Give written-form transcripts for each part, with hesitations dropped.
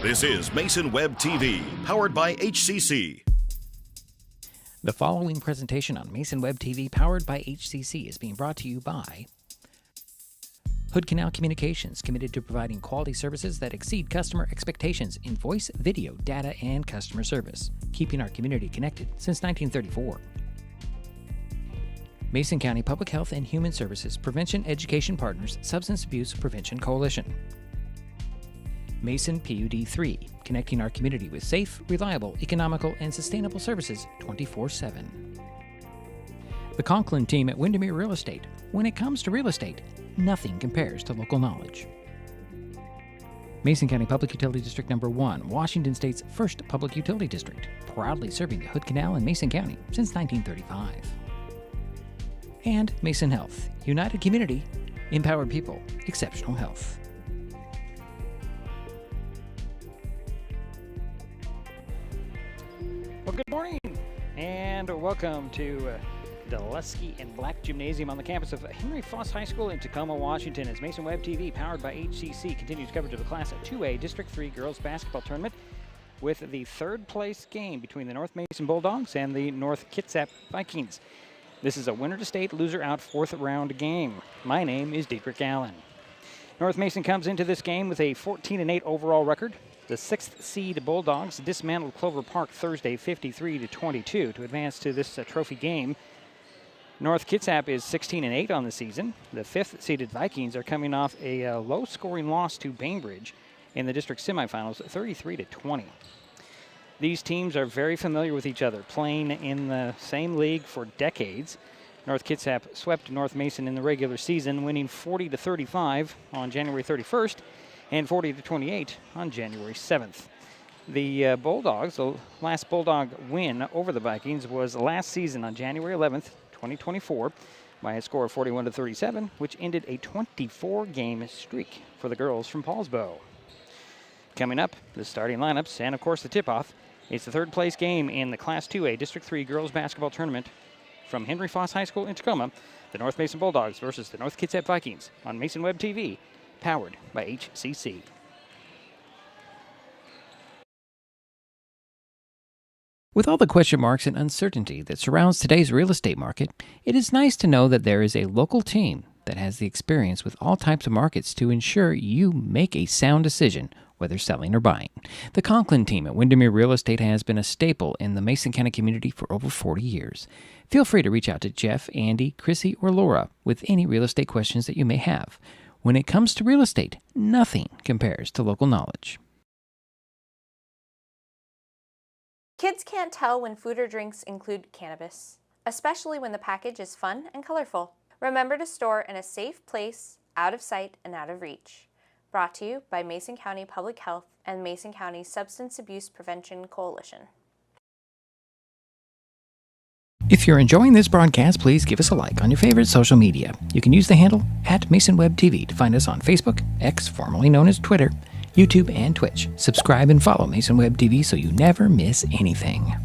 This is Mason Web TV, powered by HCC. The following presentation on Mason Web TV, powered by HCC, is being brought to you by Hood Canal Communications, committed to providing quality services that exceed customer expectations in voice, video, data, and customer service, keeping our community connected since 1934. Mason County Public Health and Human Services Prevention Education Partners Substance Abuse Prevention Coalition. Mason PUD 3, connecting our community with safe, reliable, economical, and sustainable services 24/7. The Conklin team at Windermere Real Estate. When it comes to real estate, nothing compares to local knowledge. Mason County Public Utility District Number 1, Washington State's first public utility district, proudly serving the Hood Canal in Mason County since 1935. And Mason Health, united community, empowered people, exceptional health. Well, good morning, and welcome to Dulesky and Black Gymnasium on the campus of Henry Foss High School in Tacoma, Washington, as Mason Web TV, powered by HCC, continues coverage of the Class 2A District 3 Girls Basketball Tournament with the third place game between the North Mason Bulldogs and the North Kitsap Vikings. This is a winner-to-state, loser-out fourth-round game. My name is Dietrich Allen. North Mason comes into this game with a 14-8 overall record. The sixth seed Bulldogs dismantled Clover Park Thursday 53-22 to advance to this trophy game. North Kitsap is 16-8 on the season. The fifth seeded Vikings are coming off a low-scoring loss to Bainbridge in the district semifinals, 33-20. These teams are very familiar with each other, playing in the same league for decades. North Kitsap swept North Mason in the regular season, winning 40-35 on January 31st. And 40-28 on January 7th. The Bulldogs, the last Bulldog win over the Vikings was last season on January 11th, 2024, by a score of 41-37, which ended a 24-game streak for the girls from Paulsbo. Coming up, the starting lineups and, of course, the tip-off. It's the third-place game in the Class 2A District 3 Girls Basketball Tournament from Henry Foss High School in Tacoma, the North Mason Bulldogs versus the North Kitsap Vikings on Mason Web TV, powered by HCC. With all the question marks and uncertainty that surrounds today's real estate market, it is nice to know that there is a local team that has the experience with all types of markets to ensure you make a sound decision, whether selling or buying. The Conklin team at Windermere Real Estate has been a staple in the Mason County community for over 40 years. Feel free to reach out to Jeff, Andy, Chrissy, or Laura with any real estate questions that you may have. When it comes to real estate, nothing compares to local knowledge. Kids can't tell when food or drinks include cannabis, especially when the package is fun and colorful. Remember to store in a safe place, out of sight and out of reach. Brought to you by Mason County Public Health and Mason County Substance Abuse Prevention Coalition. If you're enjoying this broadcast, please give us a like on your favorite social media. You can use the handle @MasonWebTV to find us on Facebook, X, formerly known as Twitter, YouTube, and Twitch. Subscribe and follow Mason Web TV so you never miss anything.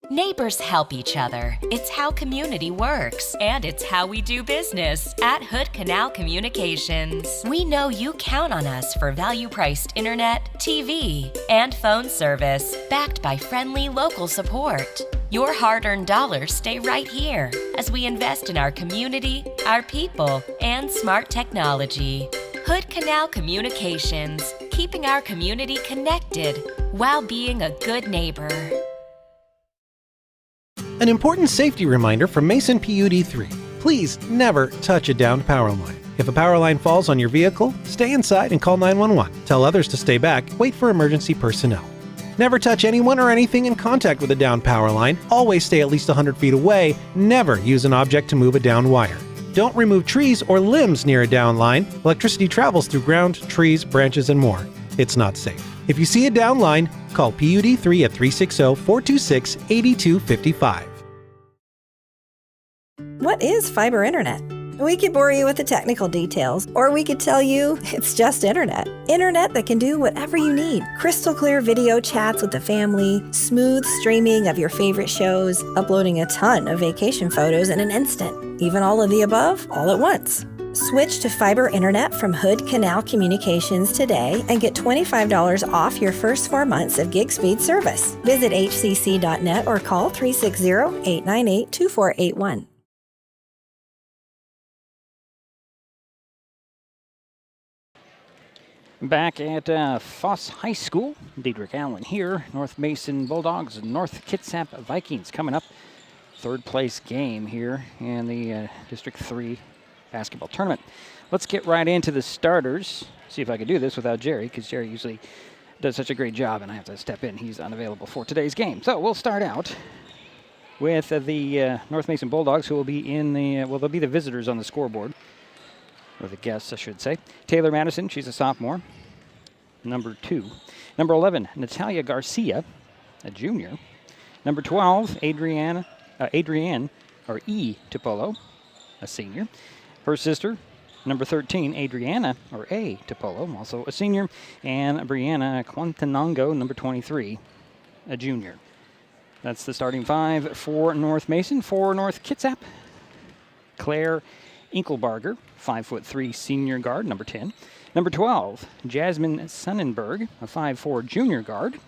Neighbors help each other. It's how community works, and it's how we do business at Hood Canal Communications. We know you count on us for value-priced internet, TV, and phone service, backed by friendly local support. Your hard-earned dollars stay right here as we invest in our community, our people, and smart technology. Hood Canal Communications, keeping our community connected while being a good neighbor. An important safety reminder from Mason PUD 3. Please never touch a downed power line. If a power line falls on your vehicle, stay inside and call 911. Tell others to stay back, wait for emergency personnel. Never touch anyone or anything in contact with a downed power line. Always stay at least 100 feet away. Never use an object to move a downed wire. Don't remove trees or limbs near a down line. Electricity travels through ground, trees, branches, and more. It's not safe. If you see a down line, call PUD 3 at 360-426-8255. What is fiber internet? We could bore you with the technical details, or we could tell you it's just internet. Internet that can do whatever you need. Crystal clear video chats with the family, smooth streaming of your favorite shows, uploading a ton of vacation photos in an instant. Even all of the above, all at once. Switch to fiber internet from Hood Canal Communications today and get $25 off your first 4 months of gig speed service. Visit hcc.net or call 360-898-2481. Back at Foss High School, Diedrich Allen here. North Mason Bulldogs, North Kitsap Vikings coming up. Third place game here in the District 3 basketball tournament. Let's get right into the starters. See if I can do this without Jerry, because Jerry usually does such a great job and I have to step in. He's unavailable for today's game. So we'll start out with the North Mason Bulldogs, who will be in the, well, they'll be the visitors on the scoreboard. Or the guests, I should say. Taylor Madison, she's a sophomore. Number 2. Number 11, Natalia Garcia, a junior. Number 12, Adrienne Topolo, a senior. Her sister, number 13, Adriana, or A. Topolo, also a senior. And Brianna Quantanongo, number 23, a junior. That's the starting 5 for North Mason. For North Kitsap, Claire Inkelbarger, 5'3" senior guard, number 10. Number 12, Jasmine Sonnenberg, a 5'4" junior guard.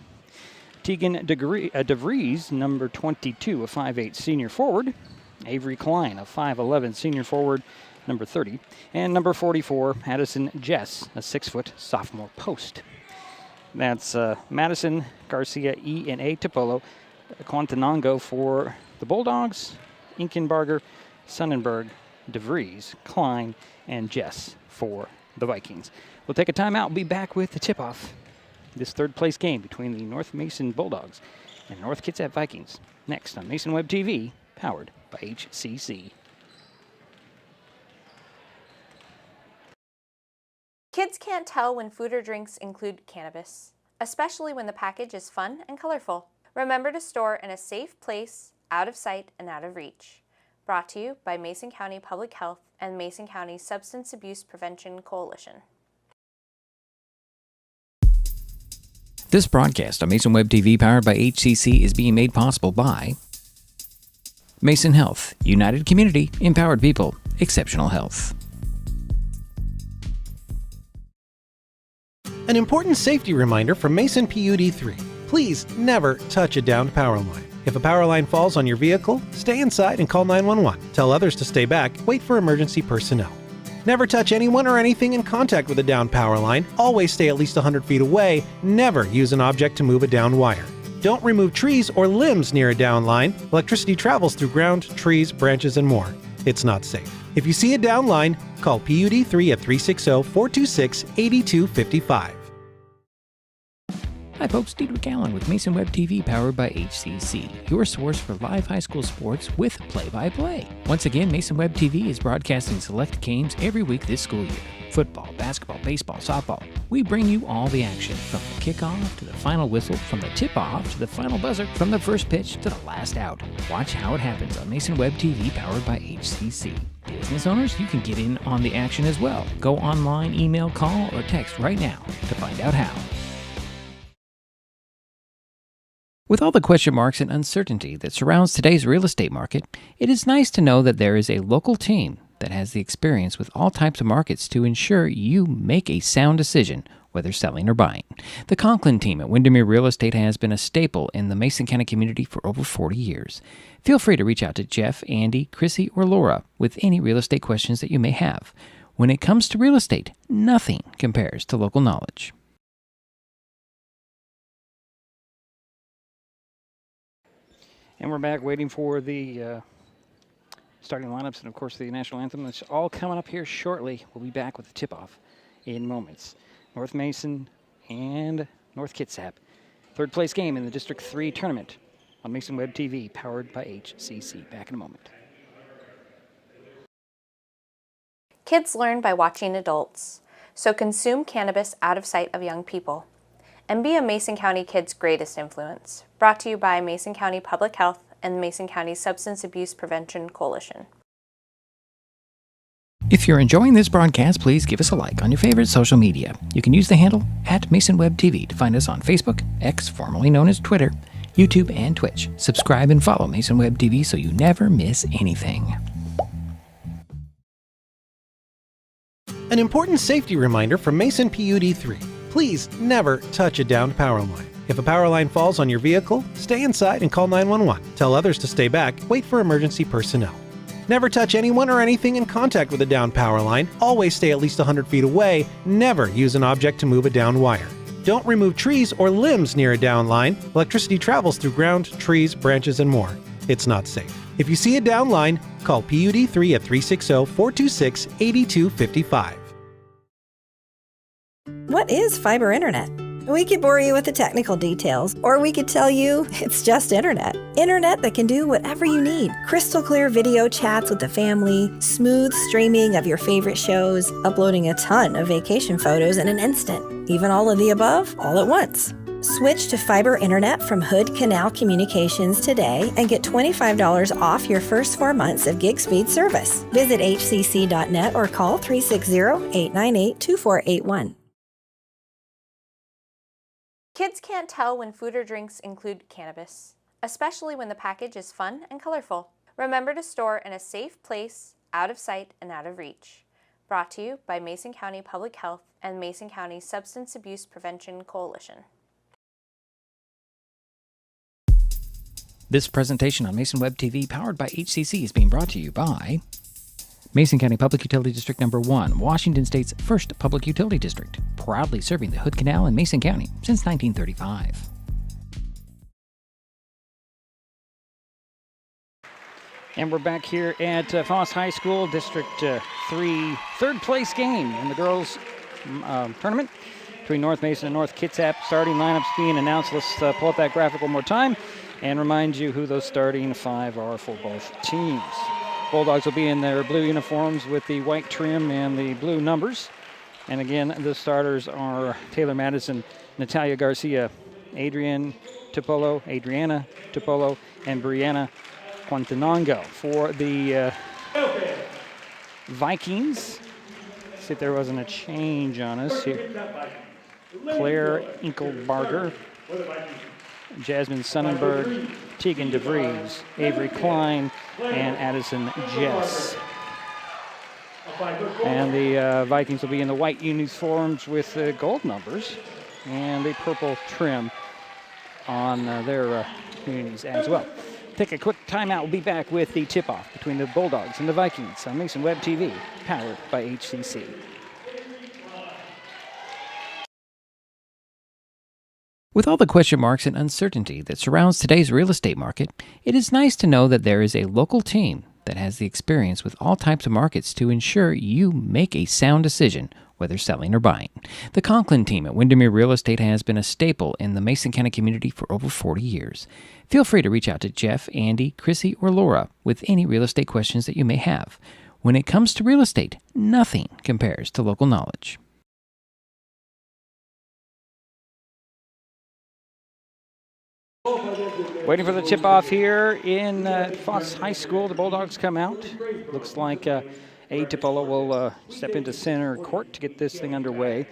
Tegan DeVries, number 22, a 5'8" senior forward. Avery Klein, a 5'11" senior forward, number 30. And number 44, Addison Jess, a 6' sophomore post. That's Madison, Garcia, E, and A. Topolo. Quantanongo for the Bulldogs, Inkenbarger, Sonnenberg, DeVries, Klein, and Jess for the Vikings. We'll take a timeout. We'll be back with the tip-off. This third-place game between the North Mason Bulldogs and North Kitsap Vikings. Next on Mason Web TV, powered by HCC. Kids can't tell when food or drinks include cannabis, especially when the package is fun and colorful. Remember to store in a safe place, out of sight and out of reach. Brought to you by Mason County Public Health and Mason County Substance Abuse Prevention Coalition. This broadcast on Mason Web TV, powered by HCC, is being made possible by Mason Health, United Community, Empowered People, Exceptional Health. An important safety reminder from Mason PUD 3. Please never touch a downed power line. If a power line falls on your vehicle, stay inside and call 911. Tell others to stay back. Wait for emergency personnel. Never touch anyone or anything in contact with a downed power line. Always stay at least 100 feet away. Never use an object to move a downed wire. Don't remove trees or limbs near a downed line. Electricity travels through ground, trees, branches, and more. It's not safe. If you see a downed line, call PUD3 at 360-426-8255. Hi folks, Diedrich Allen with Mason Web TV powered by HCC, your source for live high school sports with play-by-play. Once again, Mason Web TV is broadcasting select games every week this school year. Football, basketball, baseball, softball. We bring you all the action, from the kickoff to the final whistle, from the tip-off to the final buzzer, from the first pitch to the last out. Watch how it happens on Mason Web TV powered by HCC. Business owners, you can get in on the action as well. Go online, email, call, or text right now to find out how. With all the question marks and uncertainty that surrounds today's real estate market, it is nice to know that there is a local team that has the experience with all types of markets to ensure you make a sound decision, whether selling or buying. The Conklin team at Windermere Real Estate has been a staple in the Mason County community for over 40 years. Feel free to reach out to Jeff, Andy, Chrissy, or Laura with any real estate questions that you may have. When it comes to real estate, nothing compares to local knowledge. And we're back waiting for the starting lineups and, of course, the national anthem. That's all coming up here shortly. We'll be back with the tip-off in moments. North Mason and North Kitsap. Third place game in the District 3 tournament on Mason Web TV, powered by HCC. Back in a moment. Kids learn by watching adults, so consume cannabis out of sight of young people. And be a Mason County kid's greatest influence. Brought to you by Mason County Public Health and the Mason County Substance Abuse Prevention Coalition. If you're enjoying this broadcast, please give us a like on your favorite social media. You can use the handle @MasonWebTV to find us on Facebook, X, formerly known as Twitter, YouTube, and Twitch. Subscribe and follow Mason Web TV so you never miss anything. An important safety reminder from Mason PUD3. Please never touch a downed power line. If a power line falls on your vehicle, stay inside and call 911. Tell others to stay back. Wait for emergency personnel. Never touch anyone or anything in contact with a downed power line. Always stay at least 100 feet away. Never use an object to move a downed wire. Don't remove trees or limbs near a downed line. Electricity travels through ground, trees, branches, and more. It's not safe. If you see a downed line, call PUD3 at 360-426-8255. What is fiber internet? We could bore you with the technical details, or we could tell you it's just internet. Internet that can do whatever you need. Crystal clear video chats with the family, smooth streaming of your favorite shows, uploading a ton of vacation photos in an instant. Even all of the above, all at once. Switch to fiber internet from Hood Canal Communications today and get $25 off your first 4 months of gig speed service. Visit hcc.net or call 360-898-2481. Kids can't tell when food or drinks include cannabis, especially when the package is fun and colorful. Remember to store in a safe place, out of sight and out of reach. Brought to you by Mason County Public Health and Mason County Substance Abuse Prevention Coalition. This presentation on Mason Web TV, powered by HCC, is being brought to you by Mason County Public Utility District Number 1, Washington State's first public utility district, proudly serving the Hood Canal in Mason County since 1935. And we're back here at Foss High School, District 3, third place game in the girls' tournament between North Mason and North Kitsap. Starting lineups being announced. Let's pull up that graphic one more time and remind you who those starting 5 are for both teams. Bulldogs will be in their blue uniforms with the white trim and the blue numbers. And again, the starters are Taylor Madison, Natalia Garcia, Adriana Topolo, and Brianna Quantanongo. For the Vikings, let's see if there wasn't a change on us here. Claire Inkelbarger, Jasmine Sonnenberg, Tegan DeVries, Avery Klein, and Addison Jess. And the Vikings will be in the white uniforms with gold numbers and the purple trim on their communities as well. Take a quick timeout. We'll be back with the tip-off between the Bulldogs and the Vikings on Mason Web TV, powered by HCC. With all the question marks and uncertainty that surrounds today's real estate market, it is nice to know that there is a local team that has the experience with all types of markets to ensure you make a sound decision, whether selling or buying. The Conklin team at Windermere Real Estate has been a staple in the Mason County community for over 40 years. Feel free to reach out to Jeff, Andy, Chrissy, or Laura with any real estate questions that you may have. When it comes to real estate, nothing compares to local knowledge. Waiting for the tip-off here in Foss High School. The Bulldogs come out. Looks like A. Tipolo will step into center court to get this thing underway.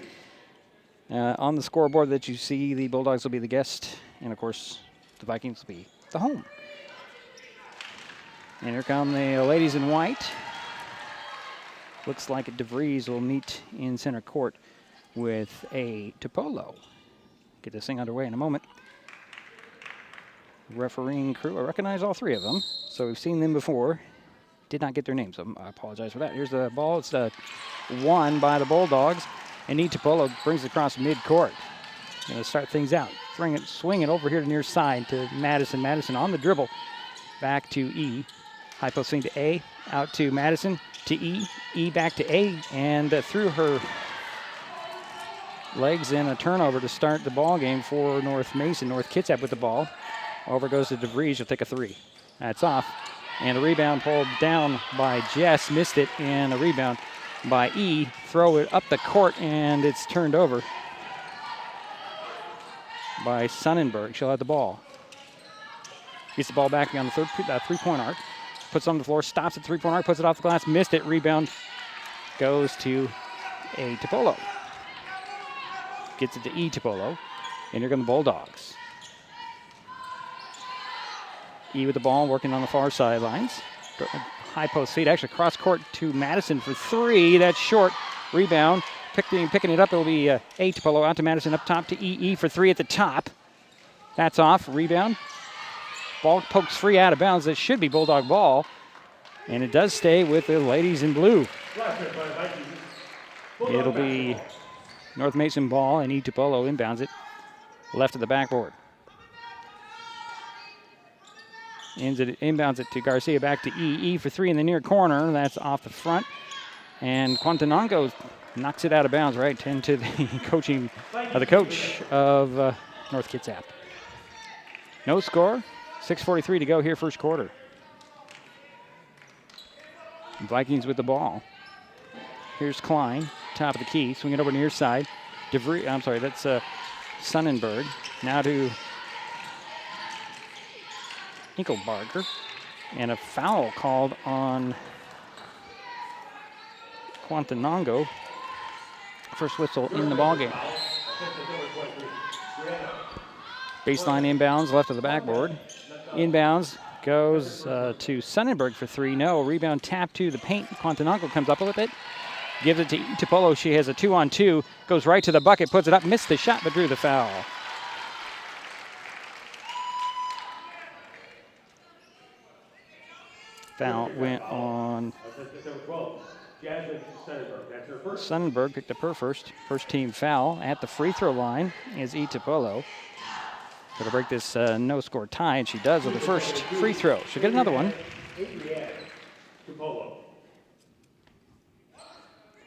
On the scoreboard that you see, the Bulldogs will be the guest, and of course, the Vikings will be the home. And here come the ladies in white. Looks like DeVries will meet in center court with A. Tipolo. Get this thing underway in a moment. Refereeing crew, I recognize all three of them, so we've seen them before. Did not get their names, so I apologize for that. Here's the ball. It's won by the Bulldogs, and Tipolo brings it across midcourt. Going to start things out. Swing it over here to near side to Madison. Madison on the dribble. Back to E. High post swing to A. Out to Madison. To E. E back to A. And through her legs in a turnover to start the ball game for North Mason. North Kitsap with the ball. Over goes to DeVries. She'll take a three. That's off. And a rebound pulled down by Jess. Missed it. And a rebound by E. Throw it up the court, and it's turned over by Sonnenberg. She'll have the ball. Gets the ball back on the three-point arc. Puts it on the floor. Stops at three-point arc. Puts it off the glass. Missed it. Rebound goes to A. Tipolo. Gets it to E. Tipolo. And here come the Bulldogs. E with the ball, working on the far sidelines. High post feed, actually cross court to Madison for three. That's short. Rebound. Picking it up, it'll be A. Tipolo out to Madison up top to E for three at the top. That's off. Rebound. Ball pokes free out of bounds. That should be Bulldog ball. And it does stay with the ladies in blue. It'll be North Mason ball, and E. Tipolo inbounds it left of the backboard. Inbounds it to Garcia, back to E. E for three in the near corner. That's off the front. And Quantanango knocks it out of bounds, right into the coach of North Kitsap. No score. 6:43 to go here, first quarter. Vikings with the ball. Here's Klein, top of the key, swing it over near side. That's Sonnenberg. Now to Inkelbarger, and a foul called on Quantanango. First whistle in the ballgame. Baseline inbounds left of the backboard. Inbounds goes to Sonnenberg for three. No, rebound tap to the paint. Quantanango comes up with it. Gives it to Tipolo. She has a 2-on-2. Goes right to the bucket, puts it up, missed the shot, but drew the foul. Foul went on Sonnenberg. Picked up her first team foul. At the free throw line is E. Tipolo. Going to break this no-score tie, and she does with the first free throw. She'll get another one.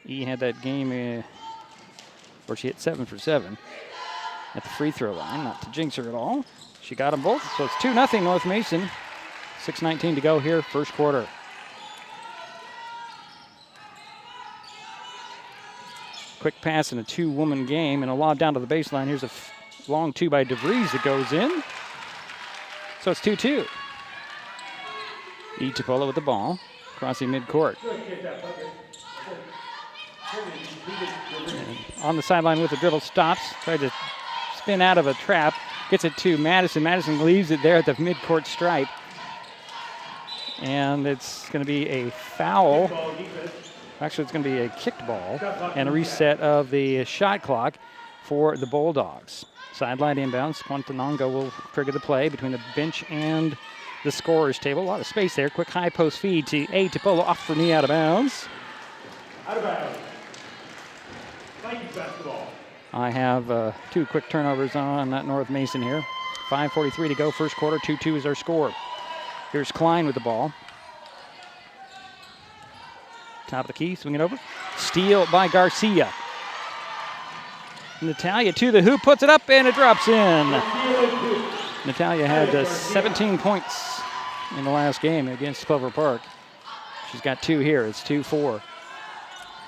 E had that game where she hit 7 for 7 at the free throw line. Not to jinx her at all. She got them both, so it's 2-0 North Mason. 6:19 to go here, first quarter. Quick pass in a two-woman game and a lob down to the baseline. Here's a long two by DeVries that goes in. So it's 2-2. E. Tipolo with the ball, crossing midcourt. On the sideline with the dribble, stops, tried to spin out of a trap, gets it to Madison. Madison leaves it there at the midcourt stripe. And it's going to be a foul. Actually, it's going to be a kicked ball and a reset of the shot clock. for the Bulldogs. Sideline inbounds. Quantanongo will trigger the play between the bench and the scorer's table. A lot of space there. Quick high post feed to A. Topolo off for knee out of bounds. Out of bounds. Vikings basketball. I have 2 quick turnovers on that North Mason here. 5:43 to go, first quarter. 2-2 is our score. Here's Klein with the ball. Top of the key, swing it over. Steal by Garcia. Natalia to the hoop, puts it up, and it drops in. Natalia had 17 points in the last game against Clover Park. She's got 2 here. It's 2-4.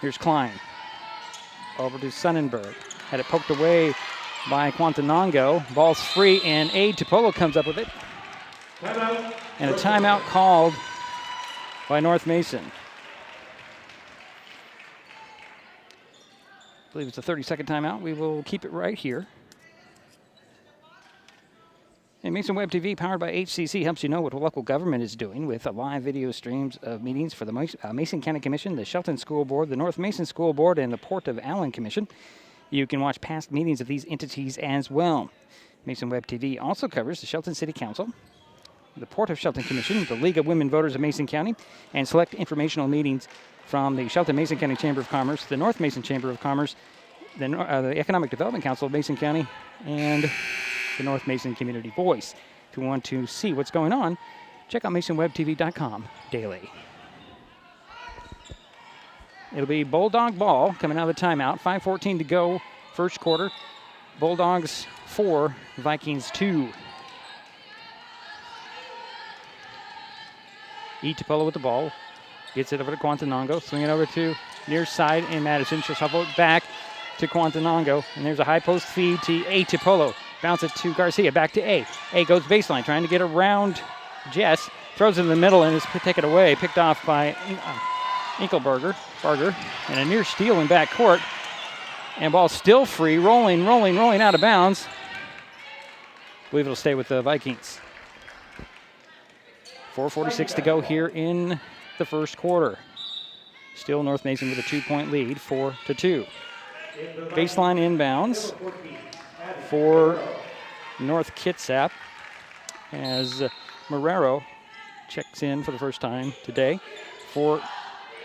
Here's Klein. Over to Sonnenberg. Had it poked away by Quantanongo. Ball's free, and A. Topolo comes up with it. Timeout. And a timeout called by North Mason. I believe it's a 30-second timeout. We will keep it right here. And Mason Web TV, powered by HCC, helps you know what local government is doing with live video streams of meetings for the Mason County Commission, the Shelton School Board, the North Mason School Board, and the Port of Allen Commission. You can watch past meetings of these entities as well. Mason Web TV also covers the Shelton City Council, the Port of Shelton Commission, the League of Women Voters of Mason County, and select informational meetings from the Shelton Mason County Chamber of Commerce, the North Mason Chamber of Commerce, the Economic Development Council of Mason County, and the North Mason Community Voice. If you want to see what's going on, check out MasonWebTV.com daily. It'll be Bulldog ball coming out of the timeout. 5:14 to go, first quarter. Bulldogs 4, Vikings 2. E. Topolo with the ball. Gets it over to Quantanongo. Swing it over to near side in Madison. She'll shuffle it back to Quantanongo. And there's a high post feed to A. Topolo. Bounce it to Garcia. Back to A. A goes baseline, trying to get around Jess. Throws it in the middle and is taken away. Picked off by Inkelberger. And a near steal in backcourt. And ball still free. Rolling out of bounds. I believe it'll stay with the Vikings. 4:46 to go here in the first quarter. Still North Mason with a 2-point lead, 4-2. Baseline inbounds for North Kitsap as Marrero checks in for the first time today for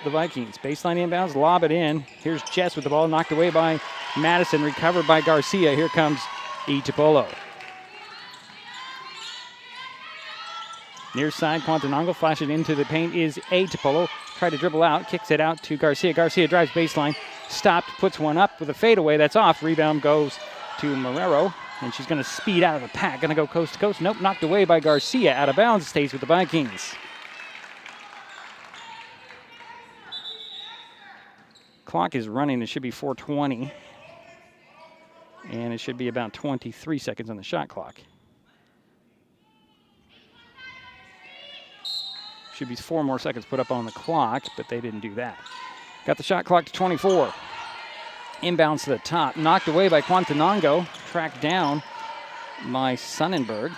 the Vikings. Baseline inbounds, lob it in. Here's Jess with the ball knocked away by Madison, recovered by Garcia. Here comes E. Topolo. Near side, Quantanongo flashes into the paint is A. Topolo. Tried to dribble out, kicks it out to Garcia. Garcia drives baseline, stopped, puts one up with a fadeaway. That's off. Rebound goes to Marrero, and she's going to speed out of the pack. Going to go coast to coast. Nope, knocked away by Garcia. Out of bounds, stays with the Vikings. Clock is running. It should be 4:20, and it should be about 23 seconds on the shot clock. Should be 4 more seconds put up on the clock, but they didn't do that. Got the shot clock to 24. Inbounds to the top. Knocked away by Quantanongo. Tracked down by Sonnenberg.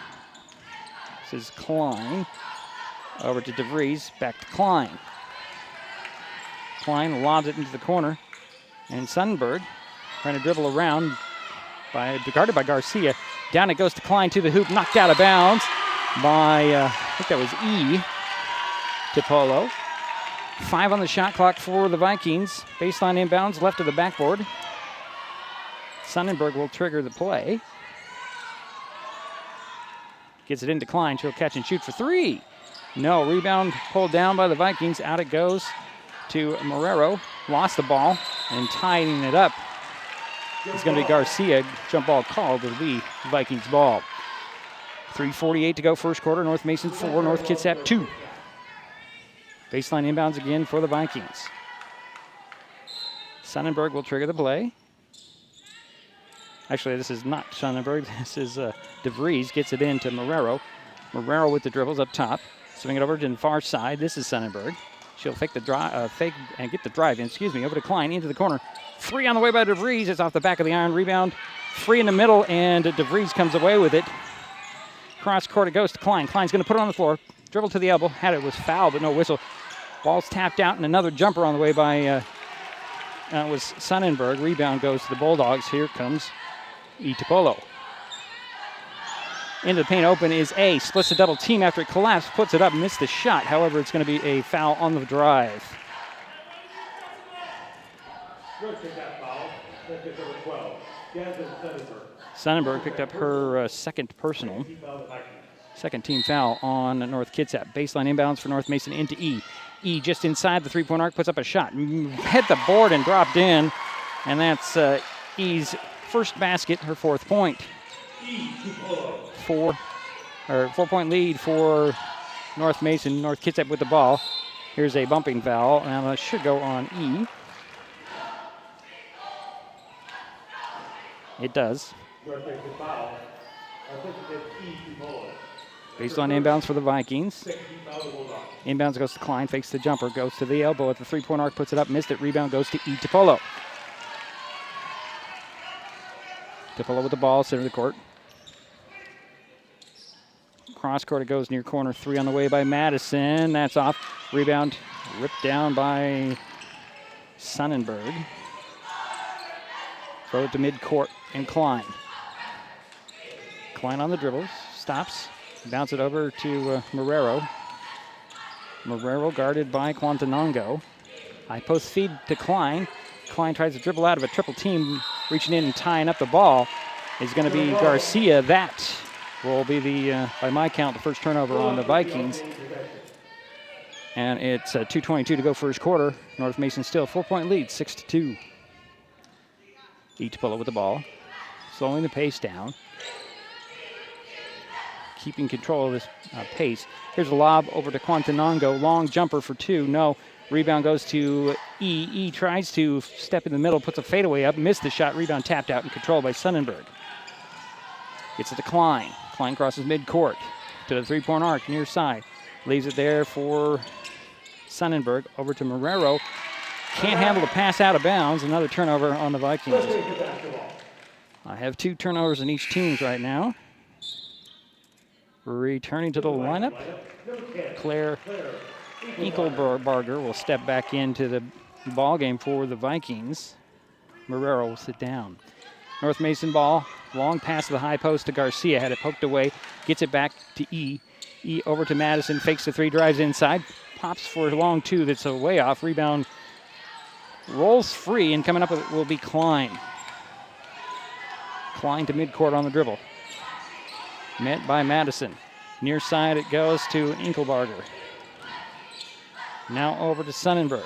This is Klein. Over to DeVries. Back to Klein. Klein lobs it into the corner. And Sonnenberg trying to dribble around. Guarded by Garcia. Down it goes to Klein to the hoop. Knocked out of bounds by, I think that was E. Topolo. 5 on the shot clock for the Vikings. Baseline inbounds left of the backboard. Sonnenberg will trigger the play. Gets it into Klein. She'll catch and shoot for 3. No, rebound pulled down by the Vikings. Out it goes to Marrero. Lost the ball and tying it up. It's going to be Garcia. Jump ball called. It'll be Vikings ball. 3:48 to go first quarter. North Mason 4, North Kitsap 2. Baseline inbounds again for the Vikings. Sonnenberg will trigger the play. Actually, this is not Sonnenberg. This is DeVries. Gets it into Marrero. Marrero with the dribbles up top. Swing it over to the far side. This is Sonnenberg. She'll fake and get the drive in. Over to Klein into the corner. 3 on the way by DeVries. It's off the back of the iron. Rebound. Free in the middle, and DeVries comes away with it. Cross court it goes to Klein. Klein's going to put it on the floor. Dribble to the elbow. Had it was foul, but no whistle. Ball's tapped out, and another jumper on the way by was Sonnenberg. Rebound goes to the Bulldogs. Here comes Itapolo. Into the paint open is A. Splits the double team after it collapsed. Puts it up, missed the shot. However, it's going to be a foul on the drive. Sonnenberg picked up her second personal. Second team foul on North Kitsap. Baseline inbounds for North Mason into E. E just inside the three-point arc, puts up a shot. Hit the board and dropped in. And that's E's first basket, her 4th point. 4-point lead for North Mason. North Kitsap with the ball. Here's a bumping foul. Now that should go on E. It does. Baseline inbounds for the Vikings. Inbounds goes to Klein, fakes the jumper, goes to the elbow at the three-point arc, puts it up, missed it. Rebound goes to Itapolo. Itapolo with the ball, center of the court. Cross court, it goes near corner 3 on the way by Madison. That's off. Rebound ripped down by Sonnenberg. Throw it to mid-court and Klein. Klein on the dribble, stops, bounce it over to Marrero. Marrero guarded by Quantanongo. High post feed to Klein. Klein tries to dribble out of a triple team, reaching in and tying up the ball. Is going to be Garcia. That will be the, by my count, the first turnover on the Vikings. And it's 2:22 to go first quarter. North Mason still 4-point lead, 6-2. Itapolo with the ball, slowing the pace down. Keeping control of this pace. Here's a lob over to Quantanongo. Long jumper for 2. No. Rebound goes to E. E tries to step in the middle, puts a fadeaway up, missed the shot. Rebound tapped out and controlled by Sonnenberg. Gets it to Klein. Klein crosses midcourt to the three-point arc near side. Leaves it there for Sonnenberg. Over to Marrero. Can't handle the pass out of bounds. Another turnover on the Vikings. I have 2 turnovers in each team right now. Returning to the lineup, Claire Inkelbarger will step back into the ball game for the Vikings. Marrero will sit down. North Mason ball, long pass to the high post to Garcia, had it poked away, gets it back to E. E over to Madison, fakes the 3, drives inside, pops for a long 2 that's a way off. Rebound rolls free, and coming up with it will be Klein. Klein to midcourt on the dribble. Met by Madison. Near side it goes to Inkelbarger. Now over to Sonnenberg.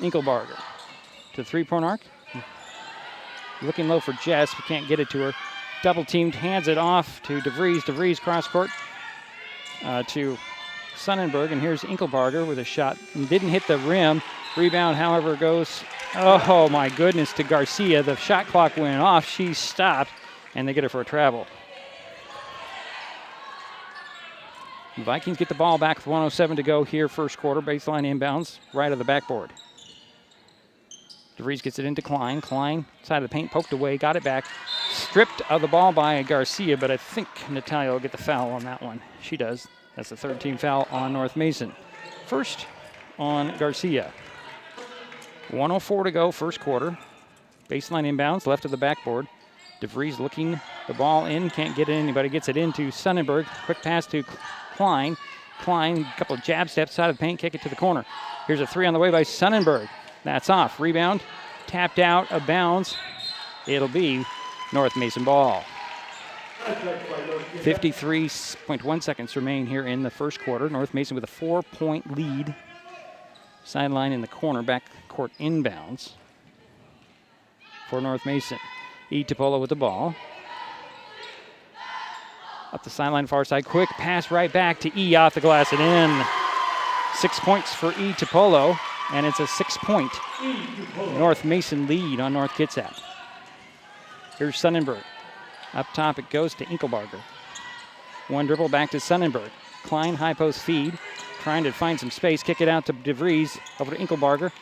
Inkelbarger to three-point arc. Looking low for Jess, but can't get it to her. Double teamed, hands it off to DeVries. DeVries cross court to Sonnenberg, and here's Inkelbarger with a shot. Didn't hit the rim. Rebound, however, goes, oh my goodness, to Garcia. The shot clock went off. She stopped, and they get her for a travel. The Vikings get the ball back with 1:07 to go here, first quarter. Baseline inbounds, right of the backboard. DeVries gets it into Klein. Klein, side of the paint, poked away, got it back. Stripped of the ball by Garcia, but I think Natalia will get the foul on that one. She does. That's the third team foul on North Mason. First on Garcia. 1:04 to go, first quarter. Baseline inbounds, left of the backboard. DeVries looking the ball in, can't get it in, but he gets it into Sonnenberg. Quick pass to Klein. Klein, a couple of jab steps, side of the paint, kick it to the corner. Here's a 3 on the way by Sonnenberg. That's off. Rebound, tapped out of bounds. It'll be North Mason ball. 53.1 seconds remain here in the first quarter. North Mason with a 4-point lead. Sideline in the corner, back court inbounds for North Mason. Itapolo with the ball. Up the sideline, far side, quick pass right back to E off the glass and in. 6 points for Itapolo, and it's a 6-point North Mason lead on North Kitsap. Here's Sonnenberg. Up top it goes to Inkelbarger. One dribble back to Sonnenberg. Klein high post feed, trying to find some space, kick it out to DeVries, over to Inkelbarger.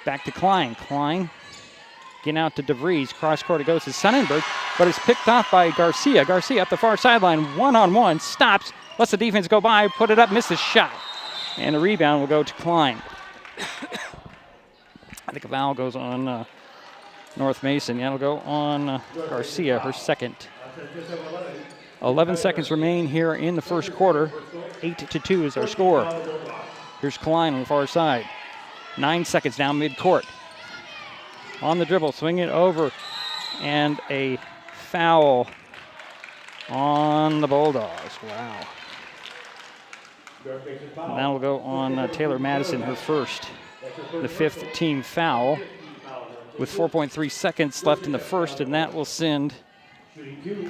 Back to Klein. Klein getting out to DeVries. Cross court it goes to Sonnenberg, but it's picked off by Garcia. Garcia up the far sideline, one-on-one, stops, lets the defense go by, put it up, missed the shot. And the rebound will go to Klein. I think a foul goes on North Mason. That'll go on Garcia, her second. 11 seconds remain here in the first quarter. 8-2 is our score. Here's Klein on the far side. 9 seconds down midcourt. On the dribble, swing it over, and a foul on the Bulldogs. Wow. And that'll go on Taylor Madison, her first. The 5th team foul with 4.3 seconds left in the first, and that will send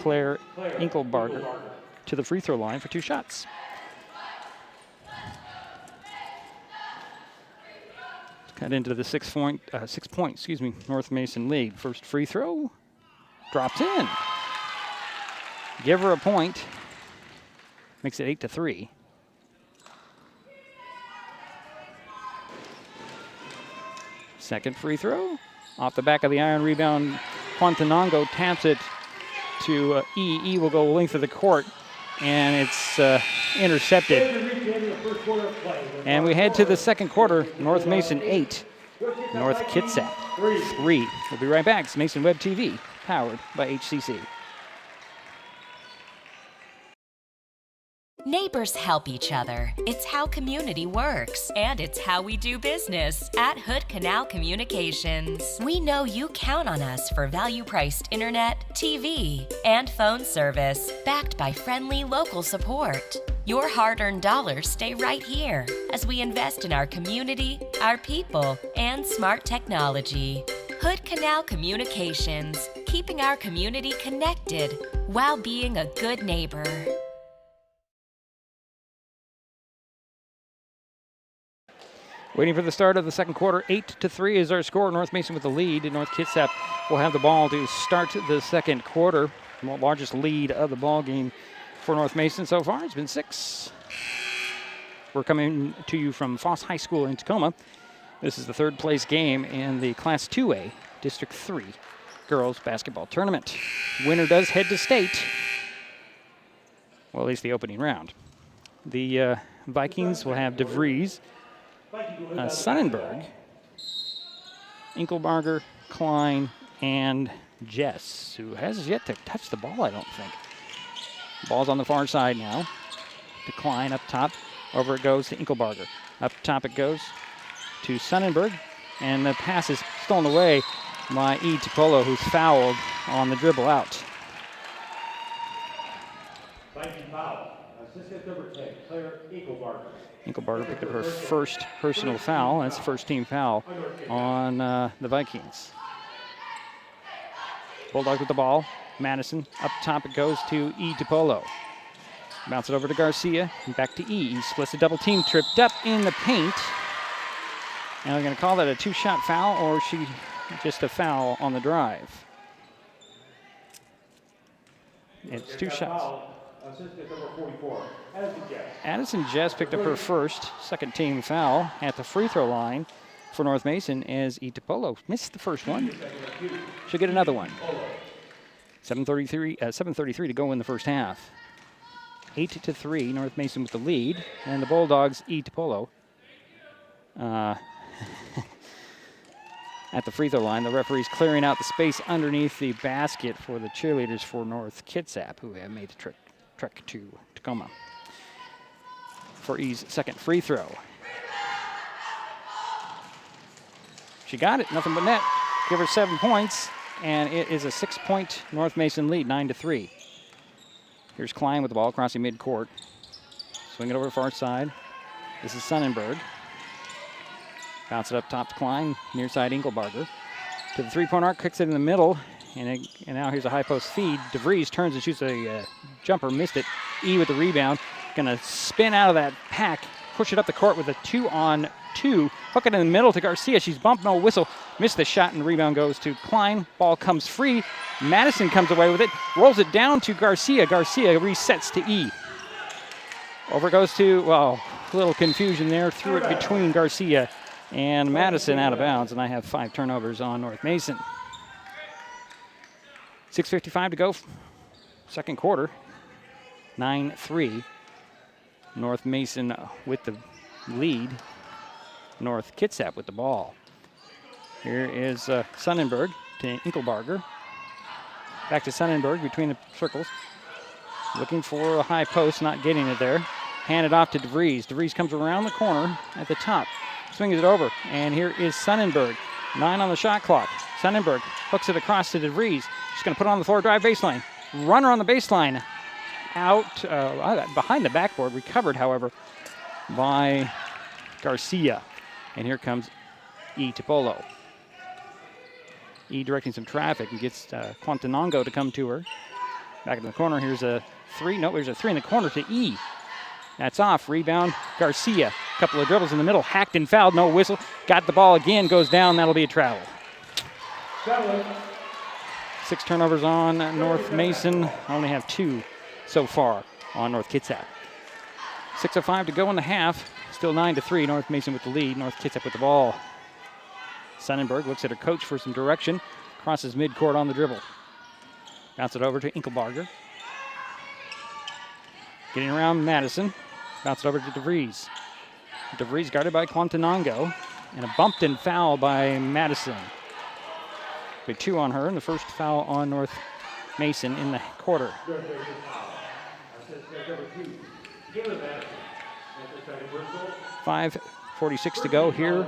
Claire Inkelbarger to the free throw line for 2 shots. Cut into the 6 point, North Mason lead. First free throw, dropped in. Give her a point. Makes it 8-3. Second free throw, off the back of the iron, rebound. Quantanongo taps it to E. E will go length of the court, and it's intercepted. And we head to the second quarter. North Mason 8, North Kitsap 3. We'll be right back. It's Mason Web TV, powered by HCC. Neighbors help each other. It's how community works, and it's how we do business at Hood Canal Communications. We know you count on us for value-priced internet, TV, and phone service, backed by friendly local support. Your hard-earned dollars stay right here as we invest in our community, our people, and smart technology. Hood Canal Communications, keeping our community connected while being a good neighbor. Waiting for the start of the second quarter. 8-3 is our score. North Mason with the lead. And North Kitsap will have the ball to start the second quarter. The largest lead of the ball game for North Mason so far. It's been 6. We're coming to you from Foss High School in Tacoma. This is the third place game in the Class 2A District 3 girls basketball tournament. Winner does head to state. Well, at least the opening round. The Vikings will have DeVries, Sonnenberg, Inkelbarger, Klein, and Jess, who has yet to touch the ball, I don't think. Ball's on the far side now. To Klein up top. Over it goes to Inkelbarger. Up top it goes to Sonnenberg. And the pass is stolen away by E. Tupolo, who's fouled on the dribble out. Viking foul. Assistant number 10, Claire Inkelbarger. Inkelbarger picked up her first personal foul. That's the first team foul on the Vikings. Bulldogs with the ball. Madison, up top it goes to E. Tupolo. Bounce it over to Garcia, and back to E. He splits a double team, tripped up in the paint. And we're going to call that a 2-shot foul, or just a foul on the drive. It's 2 shots. Assistant number 44, Addison Jess picked up her first second team foul at the free throw line for North Mason as E. Tupolo missed the first one. She'll get another one. 7:33 to go in the first half. 8-3, North Mason with the lead, and the Bulldogs, E. Tupolo. At the free throw line, the referee's clearing out the space underneath the basket for the cheerleaders for North Kitsap, who have made the trek to Tacoma for E's second free throw. She got it, nothing but net. Give her 7 points, and it is a 6-point North Mason lead, 9-3. Here's Klein with the ball crossing midcourt. Swing it over the far side. This is Sonnenberg. Bounce it up top to Klein, near side Inkelbarger. To the three-point arc, kicks it in the middle, and now here's a high post feed. DeVries turns and shoots a jumper, missed it. E with the rebound, gonna spin out of that pack, push it up the court with a 2-on-2. Hook it in the middle to Garcia. She's bumped, no whistle. Missed the shot, and the rebound goes to Klein. Ball comes free. Madison comes away with it, rolls it down to Garcia. Garcia resets to E. Over it goes to, well, a little confusion there. Threw it between Garcia and Madison out of bounds, and I have 5 turnovers on North Mason. 6:55 to go, second quarter. 9-3. North Mason with the lead. North Kitsap with the ball. Here is Sonnenberg to Inkelbarger. Back to Sonnenberg between the circles. Looking for a high post, not getting it there. Handed off to DeVries. DeVries comes around the corner at the top. Swings it over. And here is Sonnenberg. 9 on the shot clock. Sonnenberg hooks it across to DeVries. She's going to put it on the floor, drive baseline. Runner on the baseline. Out behind the backboard. Recovered, however, by Garcia. And here comes E. Tipolo. E directing some traffic and gets Quantanongo to come to her. Back in the corner, here's a 3. No, there's a 3 in the corner to E. That's off. Rebound, Garcia. Couple of dribbles in the middle. Hacked and fouled. No whistle. Got the ball again. Goes down. That'll be a travel. 6 turnovers on North Mason. Only have 2 so far on North Kitsap. 6:05 to go in the half. Still 9-3. North Mason with the lead. North Kitsap with the ball. Sonnenberg looks at her coach for some direction. Crosses midcourt on the dribble. Bounce it over to Inkelbarger. Getting around Madison. Bounce it over to DeVries. DeVries guarded by Quantanongo. And a bumped in foul by Madison. With 2 on her, and the first foul on North Mason in the quarter. 5:46 to go here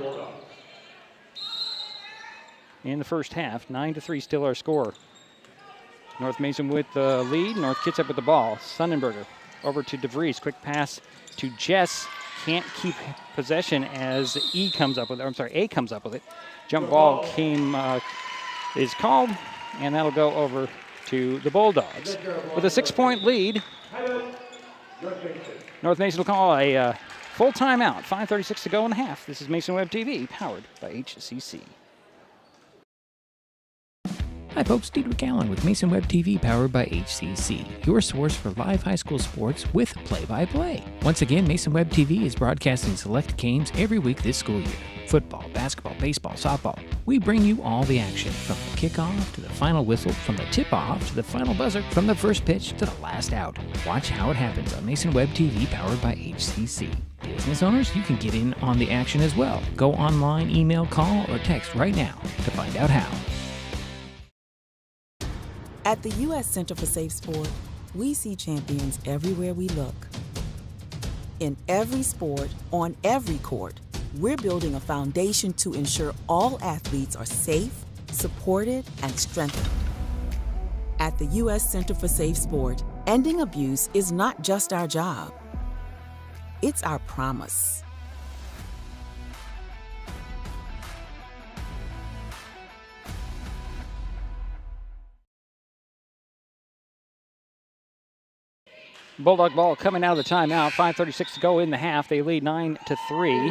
in the first half. 9-3 still our score. North Mason with the lead. North Kitsap with the ball. Sonnenberger over to DeVries. Quick pass to Jess. Can't keep possession as A comes up with it. Jump ball is called, and that'll go over to the Bulldogs. With a 6-point lead, North Mason will call a full timeout. 5:36 to go in the half. This is Mason Web TV, powered by HCC. Hi folks, Diedrich Allen with Mason Web TV powered by HCC, your source for live high school sports with play-by-play. Once again, Mason Web TV is broadcasting select games every week this school year. Football, basketball, baseball, softball. We bring you all the action, from the kickoff to the final whistle, from the tip-off to the final buzzer, from the first pitch to the last out. Watch how it happens on Mason Web TV powered by HCC. Business owners, you can get in on the action as well. Go online, email, call, or text right now to find out how. At the U.S. Center for Safe Sport, we see champions everywhere we look. In every sport, on every court, we're building a foundation to ensure all athletes are safe, supported, and strengthened. At the U.S. Center for Safe Sport, ending abuse is not just our job. It's our promise. Bulldog ball coming out of the timeout. 5:36 to go in the half. They lead 9-3.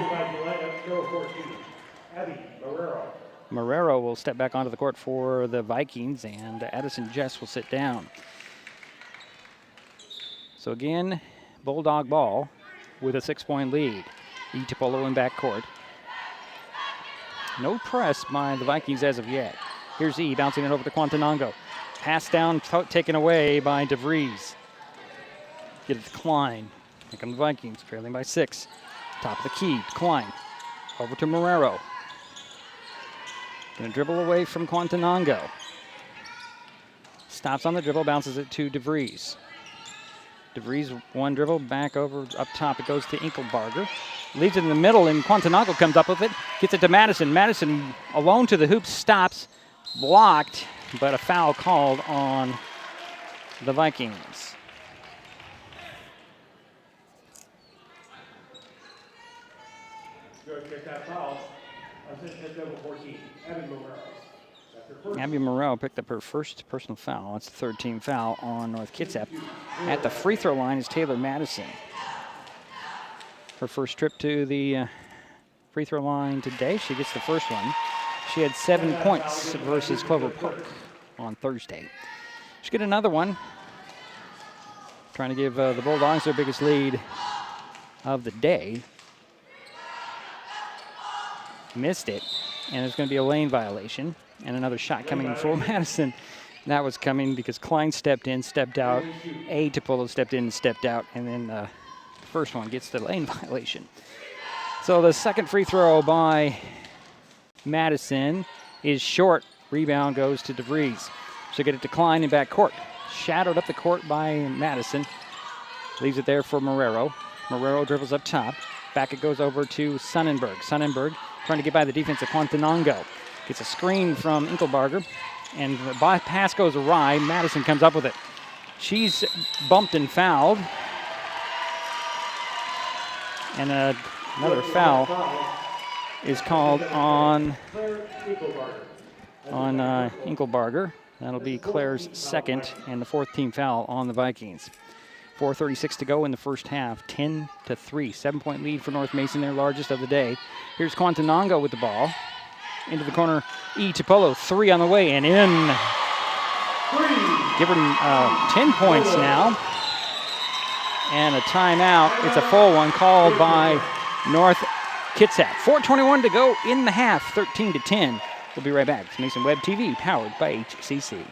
Marrero will step back onto the court for the Vikings, and Addison Jess will sit down. So again, Bulldog ball with a 6-point lead. E. Tipolo in backcourt. No press by the Vikings as of yet. Here's E bouncing it over to Quantanongo. Pass down, taken away by DeVries. Get it to Klein. Here come the Vikings, trailing by 6. Top of the key, Klein. Over to Marrero. Gonna dribble away from Quantanongo. Stops on the dribble, bounces it to DeVries. DeVries, one dribble, back over, up top. It goes to Inkelbarger. Leaves it in the middle, and Quantanongo comes up with it. Gets it to Madison. Madison alone to the hoop, stops, blocked, but a foul called on the Vikings. Abby Morrell picked up her first personal foul. That's the third team foul on North Kitsap. At the free throw line is Taylor Madison. Her first trip to the free throw line today. She gets the first one. She had 7 points versus Clover Park on Thursday. She'll get another one. Trying to give the Bulldogs their biggest lead of the day. Missed it, and there's going to be a lane violation. And another shot coming in for Madison. That was coming because Klein stepped in, stepped out. A. Tipolo stepped in and stepped out. And then the first one gets the lane violation. So the second free throw by Madison is short. Rebound goes to DeVries. She'll get a decline in back court. Shadowed up the court by Madison. Leaves it there for Marrero. Marrero dribbles up top. Back it goes over to Sonnenberg. Sonnenberg trying to get by the defense of Quantanango. Gets a screen from Inkelbarger. And the pass goes awry. Madison comes up with it. She's bumped and fouled. And another foul is called on Inkelbarger. That'll be Claire's second and the fourth team foul on the Vikings. 4:36 to go in the first half, 10-3. 7-point lead for North Mason, their largest of the day. Here's Quantanango with the ball. Into the corner, Tupolo, 3 on the way and in. Give her 10 points now. And a timeout. It's a full one called by North Kitsap. 4:21 to go in the half, 13-10. We'll be right back. It's Mason Web TV, powered by HCC.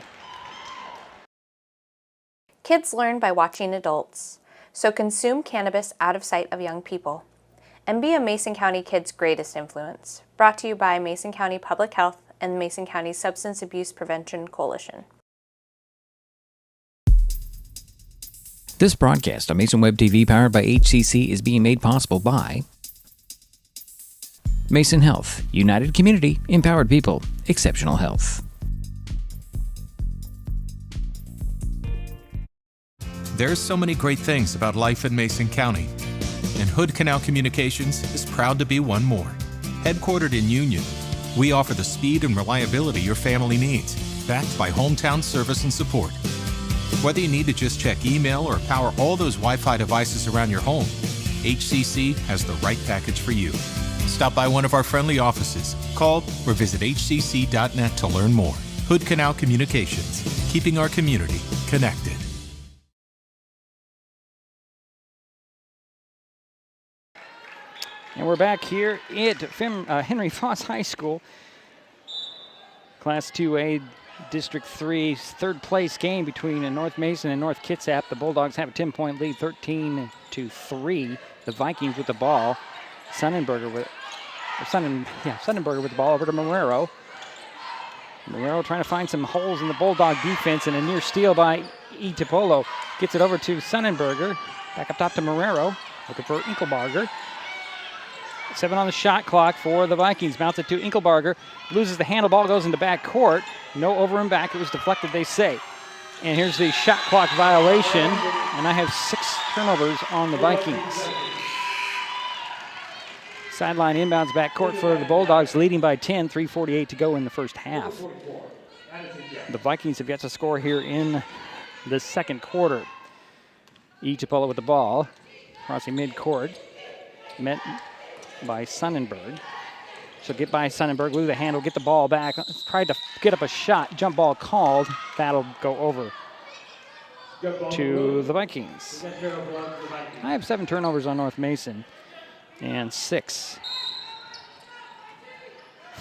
Kids learn by watching adults, so consume cannabis out of sight of young people. And be a Mason County kid's greatest influence. Brought to you by Mason County Public Health and Mason County Substance Abuse Prevention Coalition. This broadcast on Mason Web TV, powered by HCC, is being made possible by Mason Health, United Community, Empowered People, Exceptional Health. There's so many great things about life in Mason County, and Hood Canal Communications is proud to be one more. Headquartered in Union, we offer the speed and reliability your family needs, backed by hometown service and support. Whether you need to just check email or power all those Wi-Fi devices around your home, HCC has the right package for you. Stop by one of our friendly offices, call, or visit hcc.net to learn more. Hood Canal Communications, keeping our community connected. And we're back here at Henry Foss High School. Class 2A District 3's third place game between North Mason and North Kitsap. The Bulldogs have a 10-point lead, 13-3. The Vikings with the ball. Sonnenberger with the ball over to Marrero. Marrero trying to find some holes in the Bulldog defense, and a near steal by Tupolo. Gets it over to Sonnenberger. Back up top to Marrero. Looking for Inkelbarger. 7 on the shot clock for the Vikings. Bounce it to Inkelbarger. Loses the handle. Ball goes into back court. No over and back. It was deflected, they say. And here's the shot clock violation. And I have 6 turnovers on the Vikings. Sideline inbounds back court for the Bulldogs, leading by 10. 3:48 to go in the first half. The Vikings have yet to score here in the second quarter. Tupolo with the ball. Crossing midcourt. Met by Sonnenberg. She'll get by Sonnenberg, lose the handle, get the ball back. Tried to get up a shot, jump ball called. That'll go over to the Vikings. I have 7 turnovers on North Mason and 6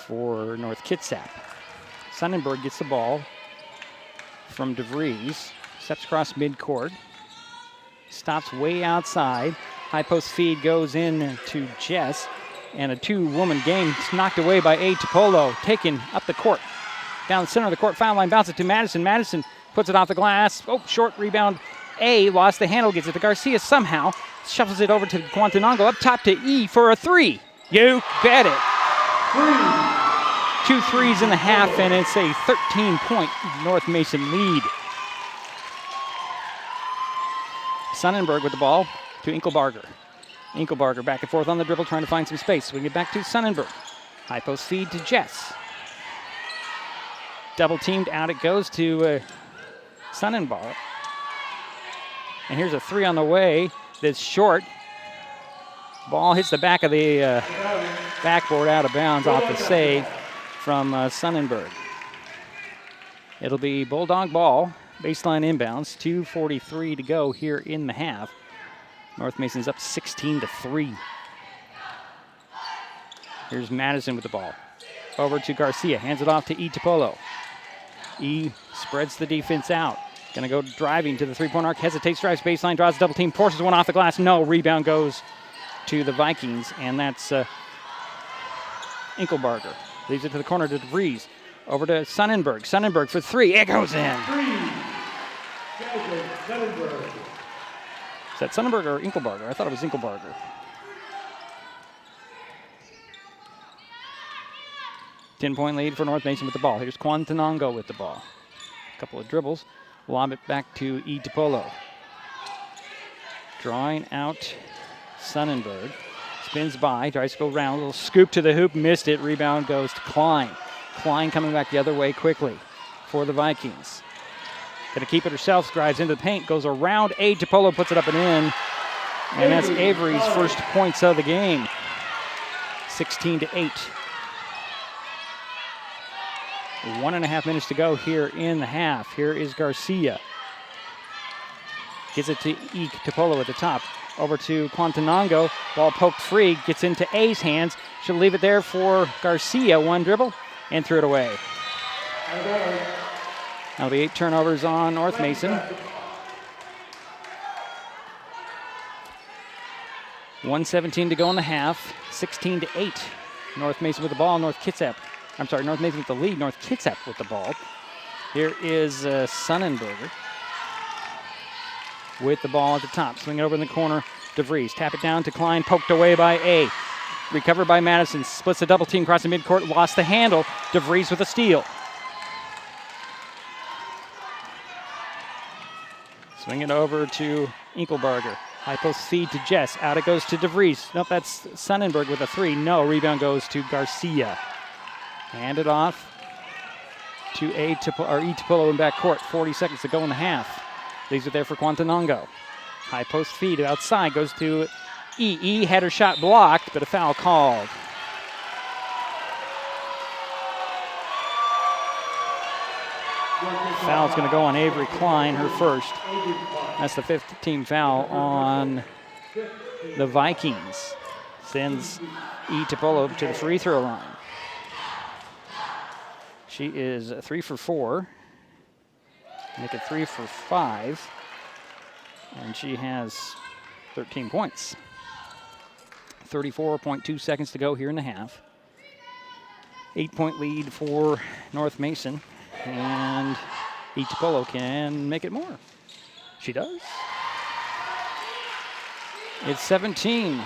for North Kitsap. Sonnenberg gets the ball from DeVries, steps across midcourt, stops way outside. High post feed goes in to Jess, and a 2-woman game. It's knocked away by Tupolo, taken up the court. Down the center of the court, foul line, bounce it to Madison. Madison puts it off the glass. Oh, short rebound. Lost the handle, gets it to Garcia somehow. Shuffles it over to Quantanango, up top to E for a 3. You bet it. 2 threes in the half, and it's a 13-point North Mason lead. Sonnenberg with the ball to Inkelbarger. Inkelbarger back and forth on the dribble, trying to find some space. We get back to Sonnenberg. High post feed to Jess. Double teamed, out it goes to Sonnenberg. And here's a 3 on the way that's short. Ball hits the back of the backboard, out of bounds off the save from Sonnenberg. It'll be Bulldog ball, baseline inbounds, 2:43 to go here in the half. North Mason's up 16-3. Here's Madison with the ball. Over to Garcia, hands it off to Tupolo. Spreads the defense out. Gonna go driving to the 3-point arc, hesitates, drives baseline, draws a double team, forces one off the glass. No, rebound goes to the Vikings, and that's Inkelbarger. Leaves it to the corner to DeVries. Over to Sonnenberg. Sonnenberg for three. It goes in. Is that Sonnenberg or Inkelbarger? I thought it was Inkelbarger. Ten-point lead for North Mason with the ball. Here's Quantanongo with the ball. A couple of dribbles. Lob it back to E. DiPolo. Drawing out Sonnenberg. Spins by, tries to go around. A little scoop to the hoop, missed it. Rebound goes to Klein. Klein coming back the other way quickly for the Vikings. Going to keep it herself, drives into the paint, goes around A. DiPolo, puts it up and in. And that's Avery's first points of the game. 16-8. 1.5 minutes to go here in the half. Here is Garcia. Gets it to E. DiPolo at the top. Over to Quantanongo. Ball poked free. Gets into A's hands. She'll leave it there for Garcia. One dribble and threw it away. That'll be 8 turnovers on North Mason. 1:17 to go in the half. 16-8. North Mason with the ball. North Mason with the lead. North Kitsap with the ball. Here is Sonnenberger with the ball at the top. Swing it over in the corner. DeVries. Tap it down to Klein. Poked away by A. Recovered by Madison. Splits the double team across the midcourt. Lost the handle. DeVries with a steal. Swing it over to Inkelbarger. High post feed to Jess. Out it goes to DeVries. Nope, that's Sonnenberg with a three. No, rebound goes to Garcia. Hand it off to E. DiPolo in backcourt. 40 seconds to go in the half. Leaves it there for Quantanongo. High post feed outside goes to E. E had her shot blocked, but a foul called. Foul's going to go on Avery Klein, her first. That's the 5th team foul on the Vikings. Sends E. DiPolo to the free throw line. She is 3 for 4. Make it 3 for 5. And she has 13 points. 34.2 seconds to go here in the half. 8-point lead for North Mason. And E. DiPolo can make it more. She does. It's 17-8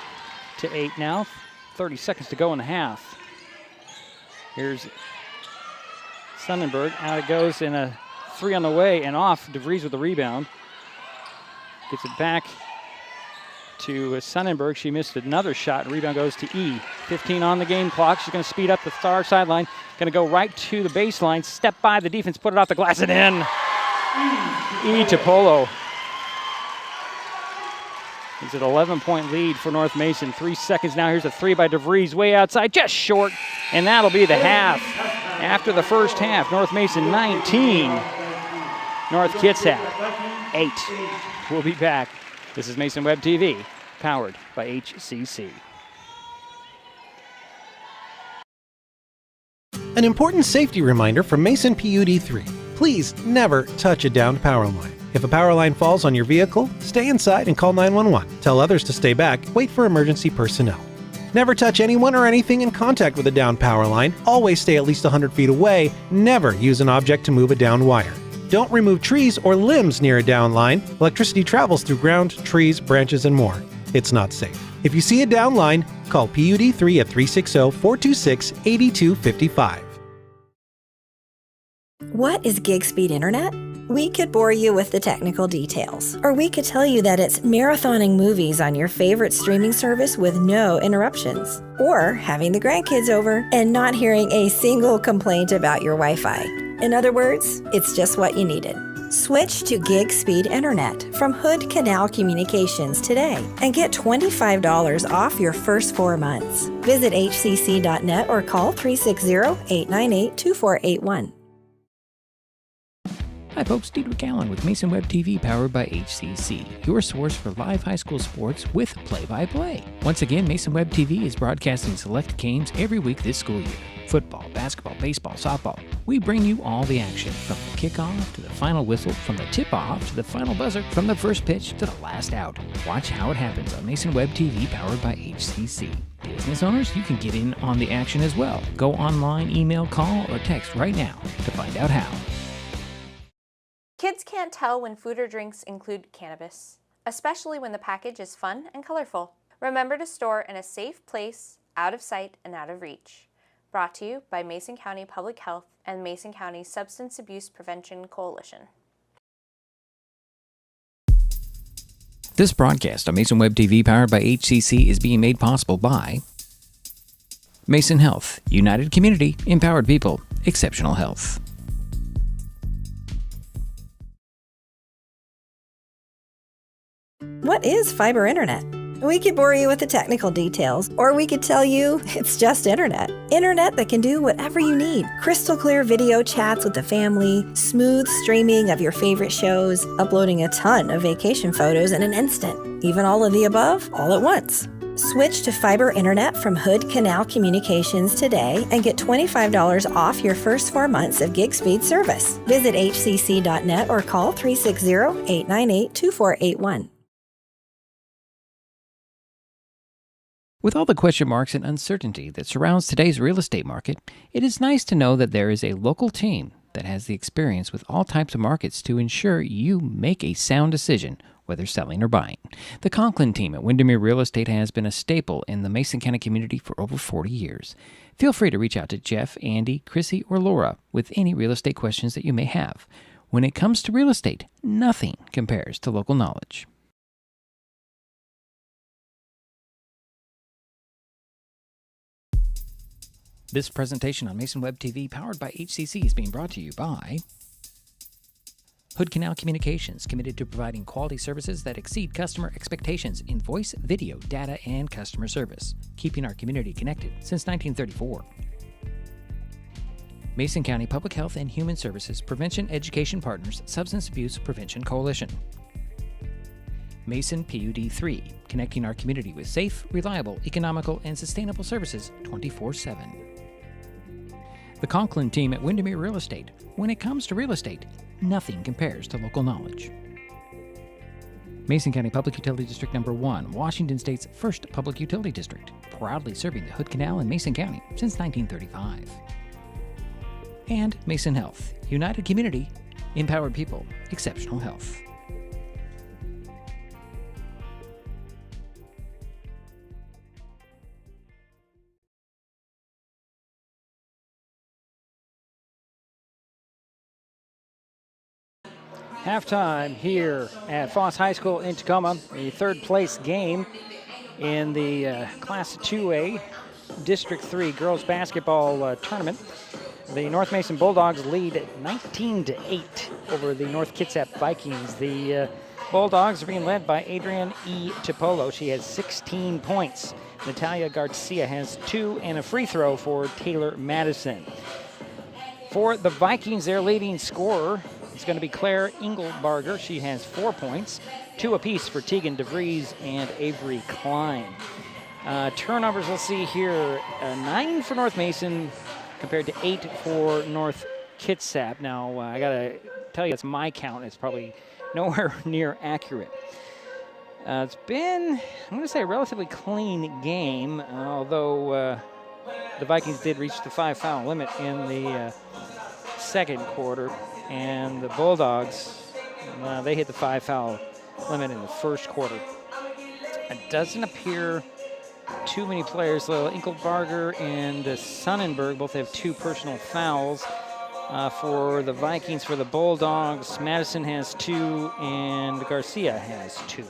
now. 30 seconds to go in the half. Here's Sonnenberg. Out it goes, and a three on the way and off. DeVries with the rebound. Gets it back to Sonnenberg. She missed another shot. Rebound goes to E. 15 on the game clock. She's going to speed up the far sideline. Going to go right to the baseline. Step by the defense. Put it off the glass and in. E. DiPolo. It's an 11-point lead for North Mason. 3 seconds now. Here's a three by DeVries. Way outside. Just short. And that'll be the half. After the first half, North Mason 19. North Kitsap 8. We'll be back. This is Mason Web TV, powered by HCC. An important safety reminder from Mason PUD 3. Please never touch a downed power line. If a power line falls on your vehicle, stay inside and call 911. Tell others to stay back. Wait for emergency personnel. Never touch anyone or anything in contact with a downed power line. Always stay at least 100 feet away. Never use an object to move a downed wire. Don't remove trees or limbs near a down line. Electricity travels through ground, trees, branches, and more. It's not safe. If you see a down line, call PUD 3 at 360-426-8255. What is gig speed internet? We could bore you with the technical details, or we could tell you that it's marathoning movies on your favorite streaming service with no interruptions, or having the grandkids over and not hearing a single complaint about your Wi-Fi. In other words, it's just what you needed. Switch to gig speed internet from Hood Canal Communications today and get $25 off your first 4 months. Visit hcc.net or call 360-898-2481. Hi folks, Diedrich Allen with Mason Web TV powered by HCC, your source for live high school sports with play-by-play. Once again, Mason Web TV is broadcasting select games every week this school year. Football, basketball, baseball, softball, We bring you all the action, from the kickoff to the final whistle, from the tip-off to the final buzzer, from the first pitch to the last out. Watch how it happens on Mason Web TV, powered by HCC. Business owners, you can get in on the action as well. Go online, email, call, or text right now to find out how. Kids can't tell when food or drinks include cannabis, especially when the package is fun and colorful. Remember to store in a safe place, out of sight and out of reach. Brought to you by Mason County Public Health and Mason County Substance Abuse Prevention Coalition. This broadcast on Mason Web TV, powered by HCC, is being made possible by Mason Health, United Community, Empowered People, Exceptional Health. What is fiber internet? We could bore you with the technical details, or we could tell you it's just internet. Internet that can do whatever you need. Crystal clear video chats with the family, smooth streaming of your favorite shows, uploading a ton of vacation photos in an instant. Even all of the above, all at once. Switch to fiber internet from Hood Canal Communications today and get $25 off your first 4 months of gig speed service. Visit hcc.net or call 360-898-2481. With all the question marks and uncertainty that surrounds today's real estate market, it is nice to know that there is a local team that has the experience with all types of markets to ensure you make a sound decision, whether selling or buying. The Conklin team at Windermere Real Estate has been a staple in the Mason County community for over 40 years. Feel free to reach out to Jeff, Andy, Chrissy, or Laura with any real estate questions that you may have. When it comes to real estate, nothing compares to local knowledge. This presentation on Mason Web TV, powered by HCC, is being brought to you by Hood Canal Communications, committed to providing quality services that exceed customer expectations in voice, video, data, and customer service, keeping our community connected since 1934. Mason County Public Health and Human Services Prevention Education Partners Substance Abuse Prevention Coalition. Mason PUD 3, connecting our community with safe, reliable, economical, and sustainable services 24/7. The Conklin team at Windermere Real Estate. When it comes to real estate, nothing compares to local knowledge. Mason County Public Utility District Number 1, Washington State's first public utility district, proudly serving the Hood Canal in Mason County since 1935. And Mason Health, United Community, Empowered People, Exceptional Health. Halftime here at Foss High School in Tacoma, a third place game in the Class 2A District 3 girls basketball tournament. The North Mason Bulldogs lead 19-8 over the North Kitsap Vikings. The Bulldogs are being led by Adrienne E. Tipolo. She has 16 points. Natalia Garcia has 2 and a free throw for Taylor Madison. For the Vikings, their leading scorer is going to be Claire Engelbarger. She has 4 points, 2 apiece for Tegan DeVries and Avery Klein. Turnovers, let's see here, 9 for North Mason compared to 8 for North Kitsap. Now, I got to tell you, it's my count. It's probably nowhere near accurate. It's been, I'm going to say, a relatively clean game, although the Vikings did reach the 5-foul limit in the second quarter. And the Bulldogs, they hit the 5-foul limit in the first quarter. It doesn't appear too many players. Engelbarger and Sonnenberg both have 2 personal fouls. For the Vikings, for the Bulldogs, Madison has 2 and Garcia has 2.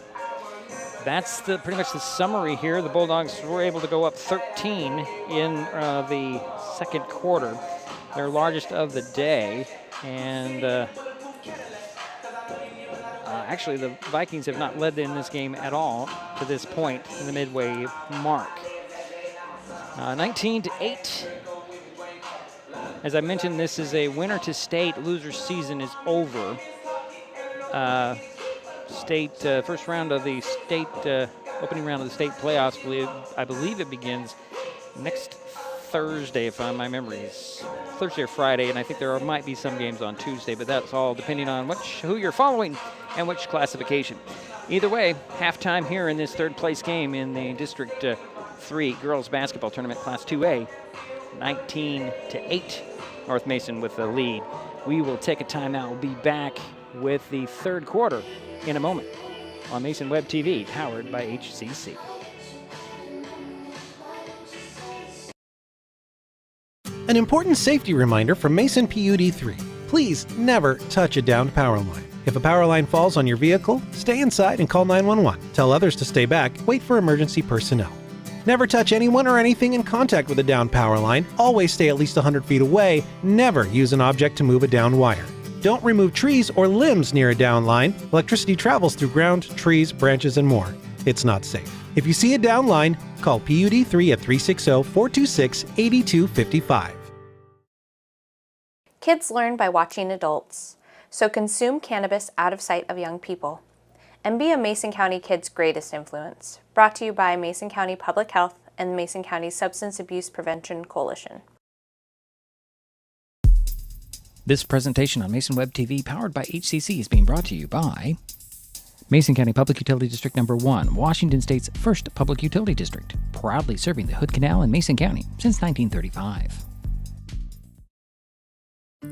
That's pretty much the summary here. The Bulldogs were able to go up 13 in the second quarter, their largest of the day. And actually, the Vikings have not led in this game at all to this point in the midway mark. 19-8. As I mentioned, this is a winner to state. Loser season is over. First round of the state, opening round of the state playoffs, I believe it begins next Thursday, if my memory is Thursday or Friday, and I think there might be some games on Tuesday, but that's all depending on who you're following and which classification. Either way, halftime here in this third place game in the District 3 girls basketball tournament, Class 2A, 19-8, North Mason with the lead. We will take a timeout. We'll be back with the third quarter in a moment on Mason Web TV, powered by HCC. An important safety reminder from Mason PUD3. Please never touch a downed power line. If a power line falls on your vehicle, stay inside and call 911. Tell others to stay back. Wait for emergency personnel. Never touch anyone or anything in contact with a downed power line. Always stay at least 100 feet away. Never use an object to move a downed wire. Don't remove trees or limbs near a downed line. Electricity travels through ground, trees, branches, and more. It's not safe. If you see a downed line, call PUD3 at 360-426-8255. Kids learn by watching adults, so consume cannabis out of sight of young people. And be a Mason County kid's greatest influence. Brought to you by Mason County Public Health and the Mason County Substance Abuse Prevention Coalition. This presentation on Mason Web TV, powered by HCC, is being brought to you by Mason County Public Utility District Number 1, Washington State's first public utility district, proudly serving the Hood Canal in Mason County since 1935.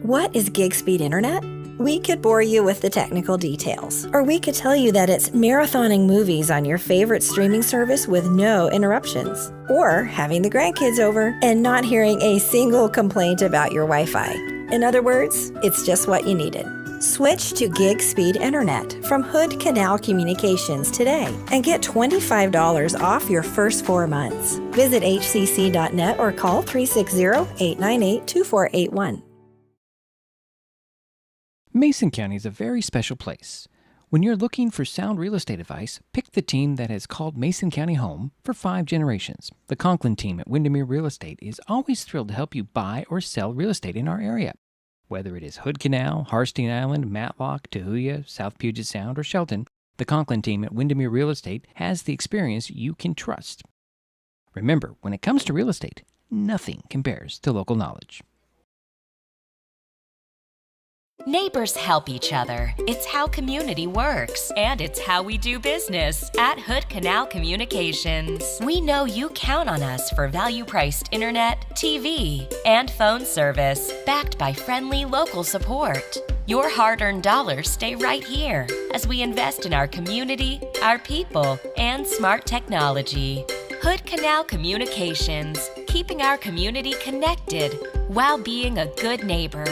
What is gig speed internet? We could bore you with the technical details, or we could tell you that it's marathoning movies on your favorite streaming service with no interruptions, or having the grandkids over and not hearing a single complaint about your Wi-Fi. In other words, it's just what you needed. Switch to gig speed internet from Hood Canal Communications today and get $25 off your first 4 months. Visit hcc.net or call 360-898-2481. Mason County is a very special place. When you're looking for sound real estate advice, pick the team that has called Mason County home for 5 generations. The Conklin team at Windermere Real Estate is always thrilled to help you buy or sell real estate in our area. Whether it is Hood Canal, Harstein Island, Matlock, Tahuya, South Puget Sound, or Shelton, the Conklin team at Windermere Real Estate has the experience you can trust. Remember, when it comes to real estate, nothing compares to local knowledge. Neighbors help each other. It's how community works, and it's how we do business at Hood Canal Communications. We know you count on us for value-priced internet, TV, and phone service, backed by friendly local support. Your hard-earned dollars stay right here as we invest in our community, our people, and smart technology. Hood Canal Communications, keeping our community connected while being a good neighbor.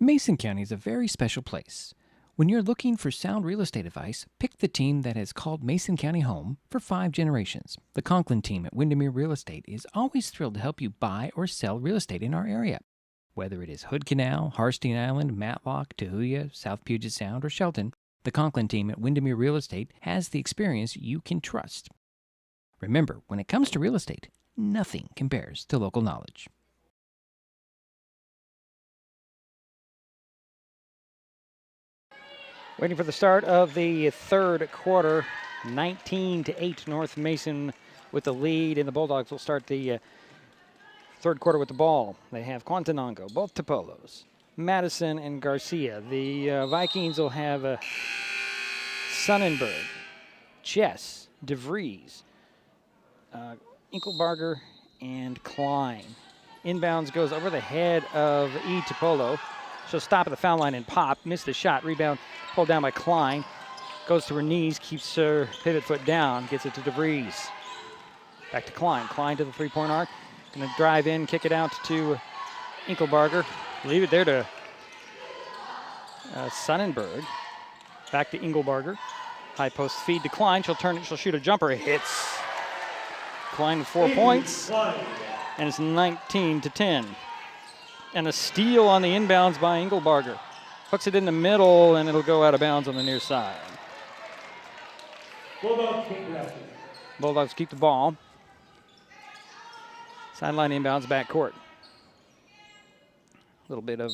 Mason County is a very special place. When you're looking for sound real estate advice, pick the team that has called Mason County home for 5 generations. The Conklin team at Windermere Real Estate is always thrilled to help you buy or sell real estate in our area. Whether it is Hood Canal, Harstein Island, Matlock, Tahuya, South Puget Sound, or Shelton, the Conklin team at Windermere Real Estate has the experience you can trust. Remember, when it comes to real estate, nothing compares to local knowledge. Waiting for the start of the third quarter, 19-8 North Mason with the lead, and the Bulldogs will start the third quarter with the ball. They have Quantanango, both Topolos, Madison and Garcia. The Vikings will have Sonnenberg, Chess, DeVries, Inkelbarger, and Klein. Inbounds goes over the head of E. Topolo. She'll stop at the foul line and pop. Missed the shot. Rebound pulled down by Klein. Goes to her knees, keeps her pivot foot down, gets it to DeVries. Back to Klein. Klein to the three-point arc. Going to drive in, kick it out to Inkelbarger. Leave it there to Sonnenberg. Back to Ingelbarger. High post feed to Klein. She'll turn it. She'll shoot a jumper. It hits. Klein with 4 points. And it's 19-10. And a steal on the inbounds by Ingelbarger. Hooks it in the middle, and it'll go out of bounds on the near side. Bulldogs keep the ball. Sideline inbounds, backcourt. A little bit of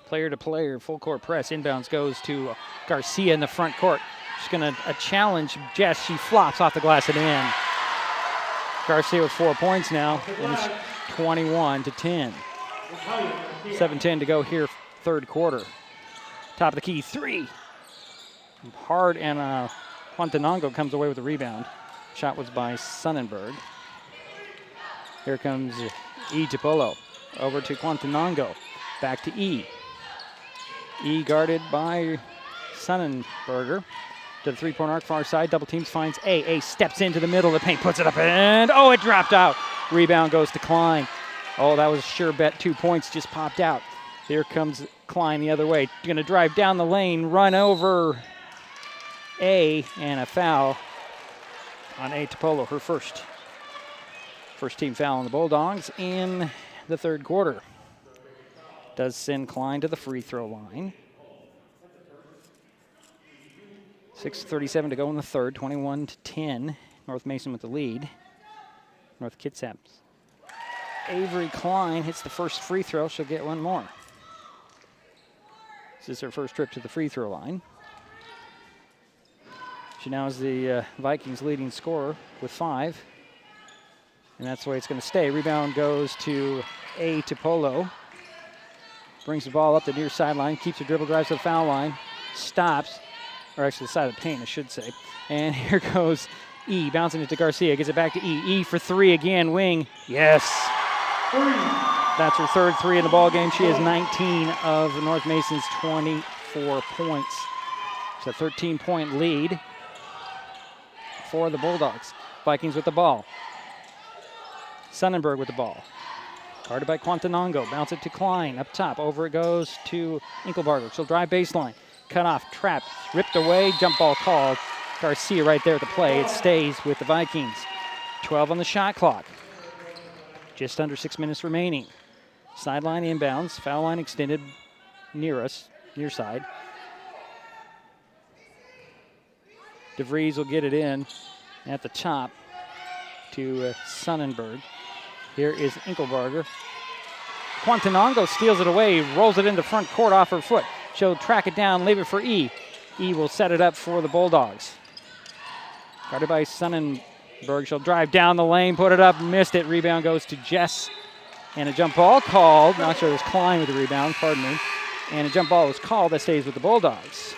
player-to-player, full-court press. Inbounds goes to Garcia in the front court. She's going to challenge Jess. She flops off the glass and in. Garcia with 4 points now. And 21-10. 7:10 to go here, third quarter. Top of the key, three. Hard, and Quantanango comes away with the rebound. Shot was by Sonnenberg. Here comes E. Tipolo. Over to Quantanango. Back to E. E guarded by Sonnenberger. To the three-point arc, far side, double teams, finds A. A steps into the middle of the paint, puts it up, and it dropped out. Rebound goes to Klein. Oh, that was a sure bet. 2 points just popped out. Here comes Klein the other way. Going to drive down the lane, run over A, and a foul on A. Tipolo, her first team foul on the Bulldogs in the third quarter. Does send Klein to the free throw line. 6:37 to go in the third, 21-10. North Mason with the lead. North Kitsap. Avery Klein hits the first free throw. She'll get one more. This is her first trip to the free throw line. She now is the Vikings' leading scorer with 5. And that's the way it's going to stay. Rebound goes to A. Tipolo. Brings the ball up the near sideline, keeps the dribble, drives to the foul line, stops. Or actually the side of the paint, I should say. And here goes E, bouncing it to Garcia, gets it back to E. E for three again, wing, yes. That's her third three in the ball game. She has 19 of North Mason's 24 points. It's a 13-point lead for the Bulldogs. Vikings with the ball. Sonnenberg with the ball. Guarded by Quantanango, bounce it to Klein, up top, over it goes to Inkelbarger. She'll drive baseline. Cut off, trapped, ripped away, jump ball called. Garcia right there at the play. It stays with the Vikings. 12 on the shot clock. Just under 6 minutes remaining. Sideline inbounds, foul line extended near us, near side. DeVries will get it in at the top to Sonnenberg. Here is Inkelbarger. Quantanango steals it away, rolls it into front court off her foot. She'll track it down, leave it for E. E will set it up for the Bulldogs. Guarded by Sonnenberg. She'll drive down the lane, put it up, missed it. Rebound goes to Jess. And a jump ball called. Not sure it was Klein with the rebound, pardon me. And a jump ball was called that stays with the Bulldogs.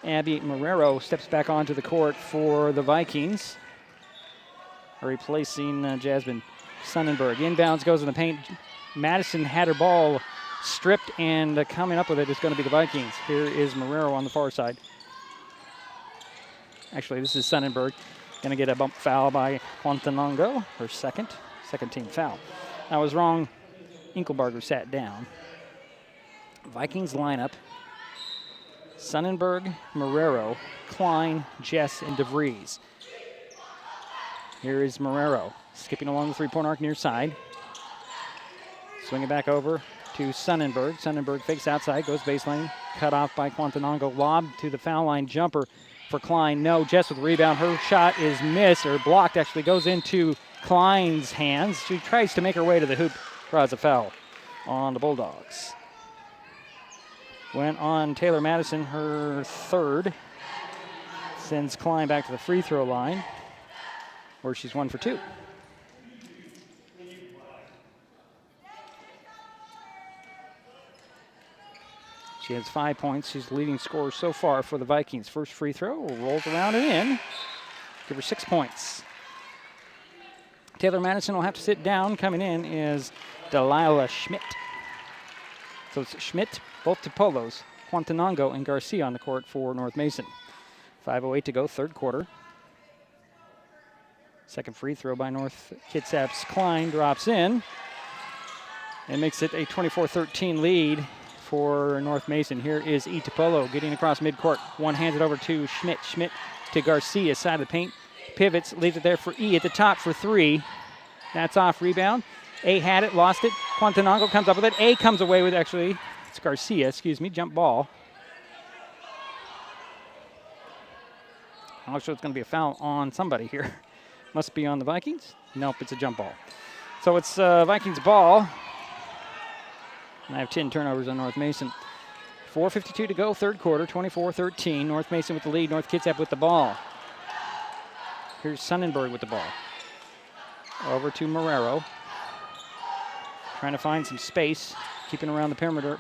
Abby Marrero steps back onto the court for the Vikings, replacing Jasmine Sonnenberg. Inbounds goes in the paint. Madison had her ball stripped, and coming up with it is going to be the Vikings. Here is Marrero on the far side. Actually, this is Sonnenberg. Going to get a bump foul by Quantanango, her second team foul. I was wrong. Inkelbarger sat down. Vikings lineup. Sonnenberg, Marrero, Klein, Jess, and DeVries. Here is Marrero, skipping along the three-point arc near side. Swinging back over to Sonnenberg. Sonnenberg fakes outside, goes baseline, cut off by Quantanango. Lob to the foul line jumper for Klein. No, Jess with the rebound. Her shot is missed, or blocked, actually goes into Klein's hands. She tries to make her way to the hoop, draws a foul on the Bulldogs. Went on Taylor Madison, her third. Sends Klein back to the free throw line, where she's 1 for 2. She has 5 points. She's the leading scorer so far for the Vikings. First free throw, rolls around and in. Give her 6 points. Taylor Madison will have to sit down. Coming in is Delilah Schmidt. So it's Schmidt, both Tipolos, Quantanango, and Garcia on the court for North Mason. 5:08 to go, third quarter. Second free throw by North Kitsap's Klein drops in and makes it a 24-13 lead for North Mason. Here is E. Tipolo getting across midcourt. One hands it over to Schmidt. Schmidt to Garcia, side of the paint. Pivots, leaves it there for E at the top for 3. That's off rebound. A had it, lost it. Quantanango comes up with it. A comes away with, actually, it's Garcia, jump ball. I'm not sure it's going to be a foul on somebody here. Must be on the Vikings. Nope, it's a jump ball. So it's Vikings ball. And I have 10 turnovers on North Mason. 4:52 to go, third quarter, 24-13. North Mason with the lead, North Kitsap with the ball. Here's Sonnenberg with the ball. Over to Marrero. Trying to find some space. Keeping around the perimeter.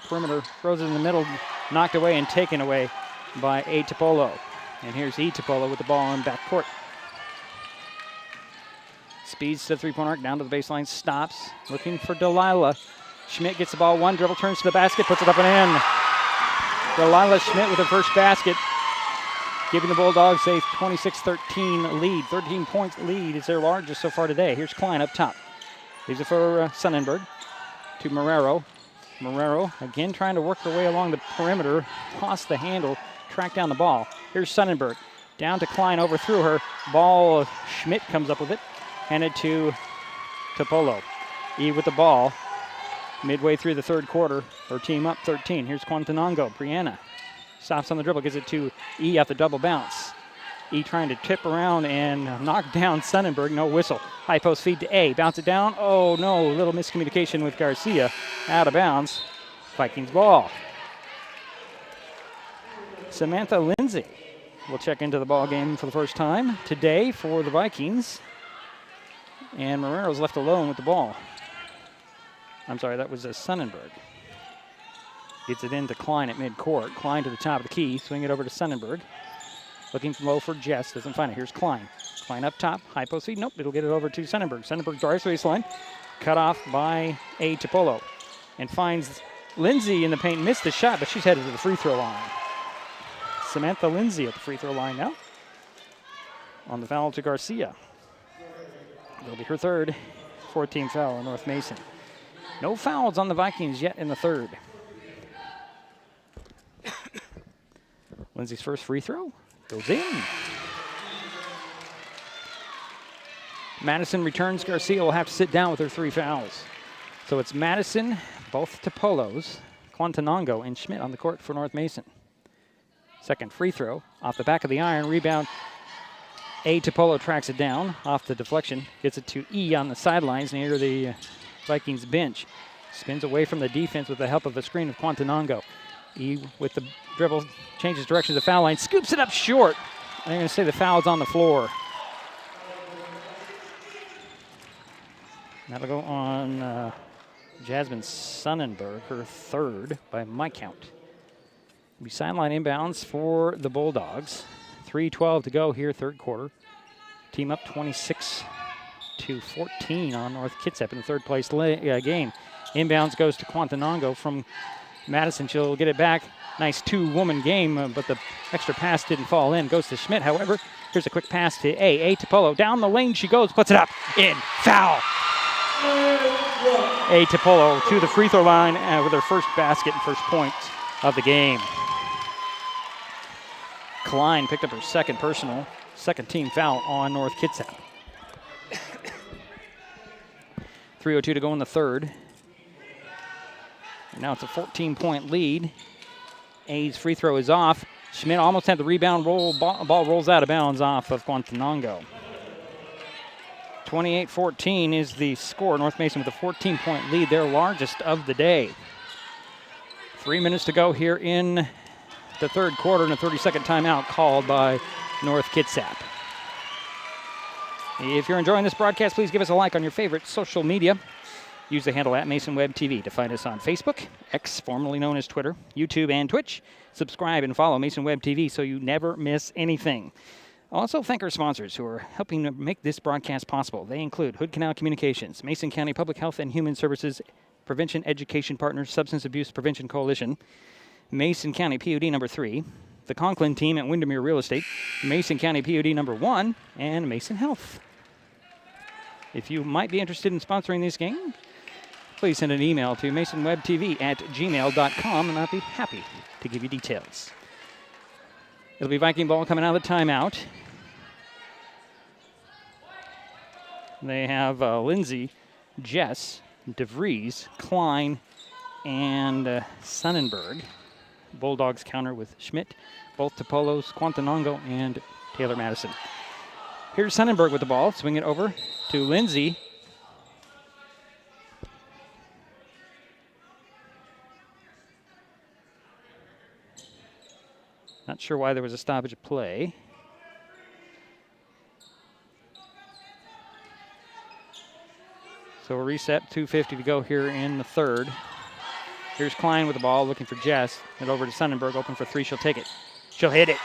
Throws it in the middle. Knocked away and taken away by A. Topolo. And here's E. Topolo with the ball on backcourt. Speeds to the three-point arc, down to the baseline, stops. Looking for Delilah. Schmidt gets the ball, one dribble, turns to the basket, puts it up and in. Delilah Schmidt with her first basket, giving the Bulldogs a 26-13 lead. 13-point lead is their largest so far today. Here's Klein up top. Leaves it for Sonnenberg to Marrero. Marrero again trying to work her way along the perimeter, toss the handle, track down the ball. Here's Sonnenberg. Down to Klein, overthrew her. Ball, Schmidt comes up with it. Handed to Topolo. E with the ball. Midway through the third quarter, her team up 13. Here's Quantanango. Brianna stops on the dribble, gives it to E off the double bounce. E trying to tip around and knock down Sonnenberg. No whistle. High post feed to A. Bounce it down. Oh no, little miscommunication with Garcia. Out of bounds. Vikings ball. Samantha Lindsay will check into the ball game for the first time today for the Vikings. And Marrero's left alone with the ball. I'm sorry, that was a Sonnenberg. Gets it into Klein at midcourt. Klein to the top of the key. Swing it over to Sonnenberg. Looking low for Jess. Doesn't find it. Here's Klein. Klein up top. High post feed. Nope. It'll get it over to Sonnenberg. Sonnenberg drives baseline. Cut off by A. Topolo. And finds Lindsay in the paint. Missed the shot, but she's headed to the free throw line. Samantha Lindsay at the free throw line now. On the foul to Garcia. It'll be her third. 14th foul on North Mason. No fouls on the Vikings yet in the third. Lindsay's first free throw goes in. Madison returns. Garcia will have to sit down with her 3 fouls. So it's Madison, both Topolos, Quantanango, and Schmidt on the court for North Mason. Second free throw off the back of the iron. Rebound. A. Topolo tracks it down off the deflection. Gets it to E on the sidelines near the Vikings bench. Spins away from the defense with the help of a screen of Quantanango. E with the dribble, changes direction to the foul line, scoops it up short. They're going to say the foul's on the floor. That'll go on Jasmine Sonnenberg, her third by my count. It'll be sideline inbounds for the Bulldogs. 3:12 to go here, third quarter. Team up 26-14 on North Kitsap in the third place game. Inbounds goes to Quantanango from Madison. She'll get it back. Nice 2-woman game, but the extra pass didn't fall in. Goes to Schmidt, however. Here's a quick pass to A. A. Topolo. Down the lane she goes, puts it up. In. Foul. A. Topolo to the free throw line with her first basket and first point of the game. Klein picked up her second personal, second team foul on North Kitsap. 3:02 to go in the third. And now it's a 14-point lead. A's free throw is off. Schmidt almost had the rebound. Ball rolls out of bounds off of Quantanango. 28-14 is the score. North Mason with a 14-point lead, their largest of the day. 3 minutes to go here in the third quarter, and a 30-second timeout called by North Kitsap. If you're enjoying this broadcast, please give us a like on your favorite social media. Use the handle @MasonWebTV to find us on Facebook, X, formerly known as Twitter, YouTube, and Twitch. Subscribe and follow Mason Web TV so you never miss anything. Also, thank our sponsors who are helping to make this broadcast possible. They include Hood Canal Communications, Mason County Public Health and Human Services, Prevention Education Partners, Substance Abuse Prevention Coalition, Mason County POD number 3, the Conklin team at Windermere Real Estate, Mason County POD number 1, and Mason Health. If you might be interested in sponsoring this game, please send an email to masonwebtv@gmail.com, and I'll be happy to give you details. It'll be Viking ball coming out of the timeout. They have Lindsay, Jess, DeVries, Klein, and Sonnenberg. Bulldogs counter with Schmidt, both Topolos, Quantanango, and Taylor Madison. Here's Sonnenberg with the ball. Swing it over to Lindsay. Not sure why there was a stoppage of play. So a reset, 2:50 to go here in the third. Here's Klein with the ball, looking for Jess. And over to Sonnenberg, open for three. She'll take it. She'll hit it.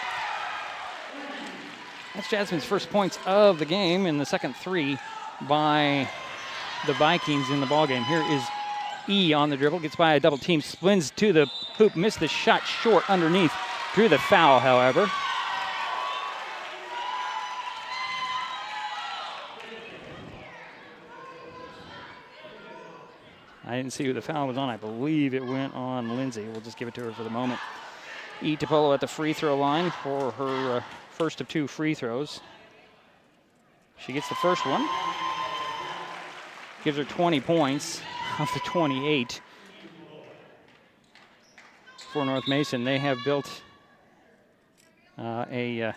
That's Jasmine's first points of the game in the second three by the Vikings in the ballgame. Here is E on the dribble, gets by a double team, spins to the hoop, missed the shot short underneath. Drew the foul, however. I didn't see who the foul was on. I believe it went on Lindsay. We'll just give it to her for the moment. E. Topolo at the free throw line for her first of two free throws. She gets the first one. Gives her 20 points off the 28 for North Mason. They have built they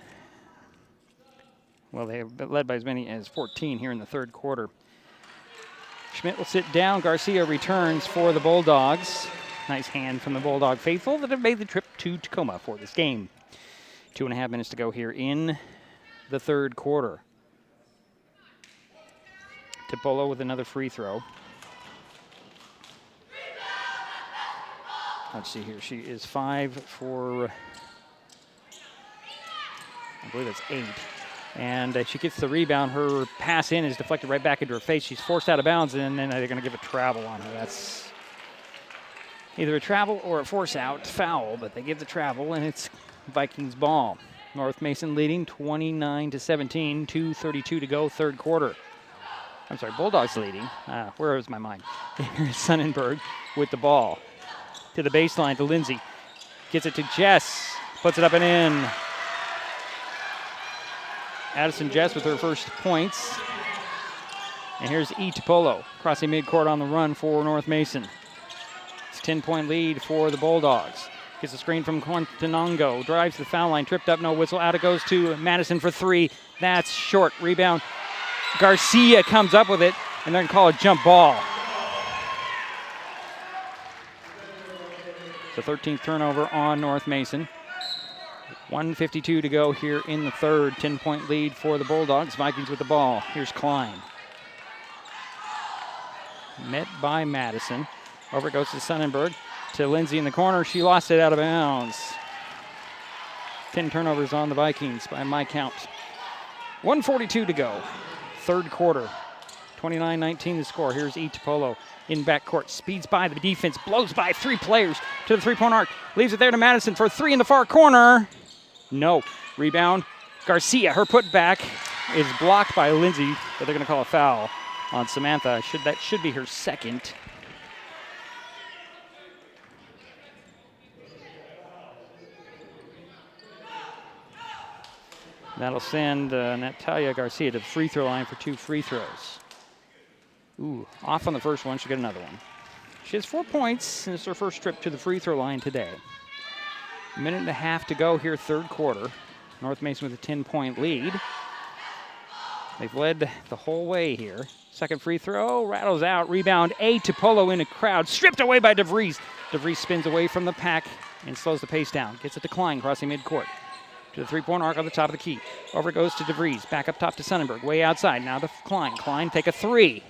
have led by as many as 14 here in the third quarter. Schmidt will sit down. Garcia returns for the Bulldogs. Nice hand from the Bulldog faithful that have made the trip to Tacoma for this game. 2.5 minutes to go here in the third quarter. Tipolo with another free throw. Let's see here. She is 5 for, I believe it's 8. And she gets the rebound. Her pass in is deflected right back into her face. She's forced out of bounds, and then they're going to give a travel on her. That's either a travel or a force out foul, but they give the travel, and it's Vikings ball. North Mason leading 29-17, 2:32 to go, third quarter. I'm sorry, Bulldogs leading. Where is my mind? Here's Sonnenberg with the ball. To the baseline to Lindsay. Gets it to Jess. Puts it up and in. Addison Jess with her first points. And here's E. Topolo crossing midcourt on the run for North Mason. It's a 10-point lead for the Bulldogs. Gets a screen from Quantanongo. Drives to the foul line. Tripped up, no whistle. Out it goes to Madison for three. That's short. Rebound. Garcia comes up with it, and they're going to call a jump ball. The 13th turnover on North Mason. 1:52 to go here in the third. 10-point lead for the Bulldogs. Vikings with the ball. Here's Klein. Met by Madison. Over it goes to Sonnenberg. To Lindsay in the corner. She lost it out of bounds. 10 turnovers on the Vikings by my count. 1:42 to go. Third quarter. 29-19 the score. Here's E. Topolo in backcourt. Speeds by the defense. Blows by three players to the three-point arc. Leaves it there to Madison for three in the far corner. No. Rebound. Garcia, her putback is blocked by Lindsay, but they're going to call a foul on Samantha. That should be her second. That'll send Natalia Garcia to the free throw line for two free throws. Ooh, off on the first one. She'll get another one. She has 4 points, and it's her first trip to the free throw line today. A minute and a half to go here, third quarter. North Mason with a 10-point lead. They've led the whole way here. Second free throw, rattles out. Rebound, A. Topolo in a crowd. Stripped away by DeVries. DeVries spins away from the pack and slows the pace down. Gets it to Klein, crossing midcourt. To the three-point arc on the top of the key. Over it goes to DeVries. Back up top to Sonnenberg. Way outside. Now to Klein. Klein take a three.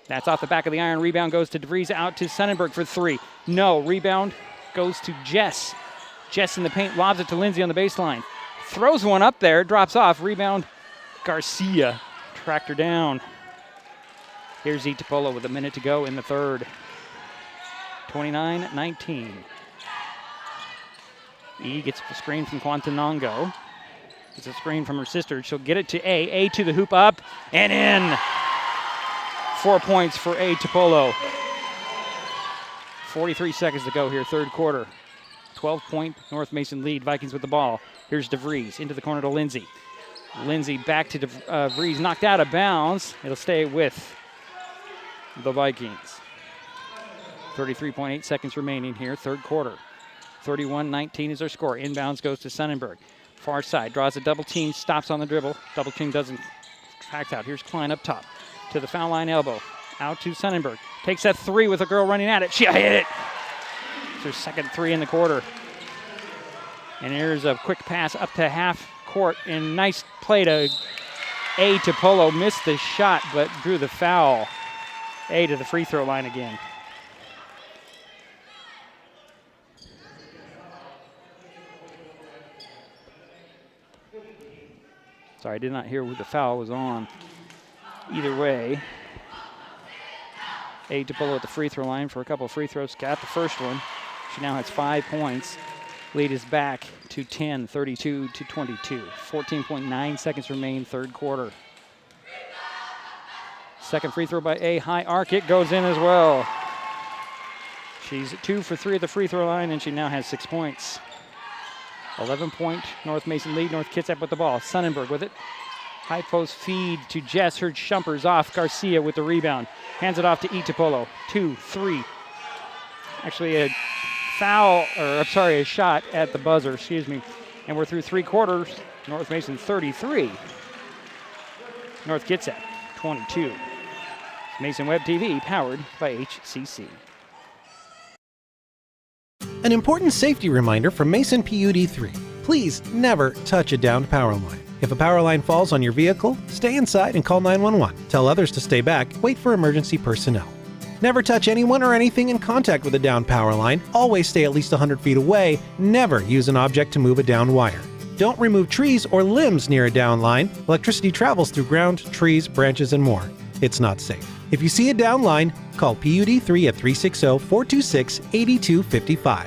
That's off the back of the iron. Rebound goes to DeVries. Out to Sonnenberg for three. No. Rebound goes to Jess. Jess in the paint. Lobs it to Lindsay on the baseline. Throws one up there. Drops off. Rebound. Garcia tracked her down. Here's E. Topolo with a minute to go in the third. 29-19. E gets the screen from Quantanongo. Gets a screen from her sister. She'll get it to A. A to the hoop, up and in. 4 points for A. Topolo. 43 seconds to go here, third quarter. 12-point North Mason lead. Vikings with the ball. Here's DeVries into the corner to Lindsay. Lindsay back to DeVries, knocked out of bounds. It'll stay with the Vikings. 33.8 seconds remaining here, third quarter. 31-19 is our score. Inbounds goes to Sonnenberg. Far side, draws a double team, stops on the dribble. Double team doesn't track out. Here's Klein up top to the foul line elbow. Out to Sonnenberg. Takes that three with a girl running at it. She hit it. It's her second three in the quarter. And here's a quick pass up to half court. And nice play to A. Topolo. Missed the shot, but drew the foul. A to the free throw line again. Sorry, I did not hear who the foul was on. Either way, A to Polo at the free throw line for a couple of free throws. Got the first one. She now has 5 points. Lead is back to 10, 32 to 22. 14.9 seconds remain, third quarter. Second free throw by A, high arc, it goes in as well. She's 2 for 3 at the free throw line, and she now has 6 points. 11-point North Mason lead. North Kitsap with the ball. Sonnenberg with it. High post feed to Jess. Her jumper's off. Garcia with the rebound. Hands it off to Itapolo. 2, 3. Actually, a foul, or I'm sorry, a shot at the buzzer, excuse me. And we're through 3 quarters. North Mason 33. North Kitsap 22. Mason Web TV, powered by HCC. An important safety reminder from Mason PUD 3. Please never touch a downed power line. If a power line falls on your vehicle, stay inside and call 911. Tell others to stay back, wait for emergency personnel. Never touch anyone or anything in contact with a downed power line. Always stay at least 100 feet away. Never use an object to move a downed wire. Don't remove trees or limbs near a downed line. Electricity travels through ground, trees, branches, and more. It's not safe. If you see a downed line, call PUD 3 at 360-426-8255.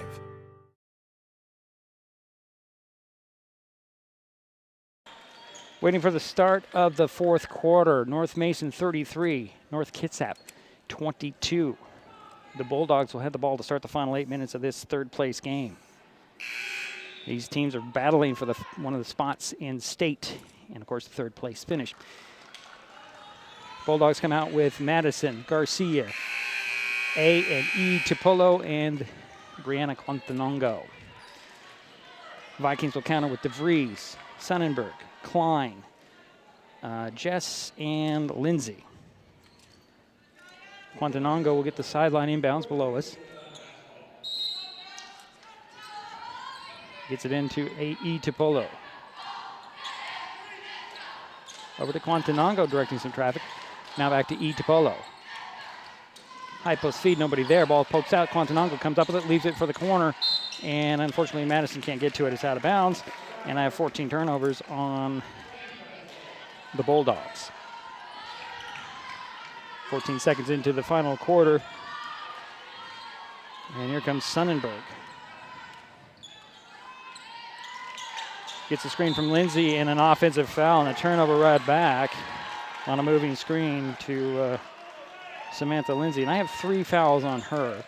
Waiting for the start of the fourth quarter. North Mason 33, North Kitsap 22. The Bulldogs will have the ball to start the final 8 minutes of this third place game. These teams are battling for one of the spots in state and, of course, the third place finish. Bulldogs come out with Madison, Garcia, A and E Tipolo, and Brianna Quantanongo. Vikings will counter with DeVries, Sonnenberg, Klein, Jess, and Lindsay. Quantanongo will get the sideline inbounds below us. Gets it into A.E. Tipolo. Over to Quantanongo, directing some traffic. Now back to E. Tipolo. High post feed, nobody there. Ball pokes out. Quantanongo comes up with it, leaves it for the corner. And unfortunately, Madison can't get to it. It's out of bounds. And I have 14 turnovers on the Bulldogs. 14 seconds into the final quarter. And here comes Sonnenberg. Gets a screen from Lindsay and an offensive foul and a turnover right back on a moving screen to Samantha Lindsay. And I have 3 fouls on her.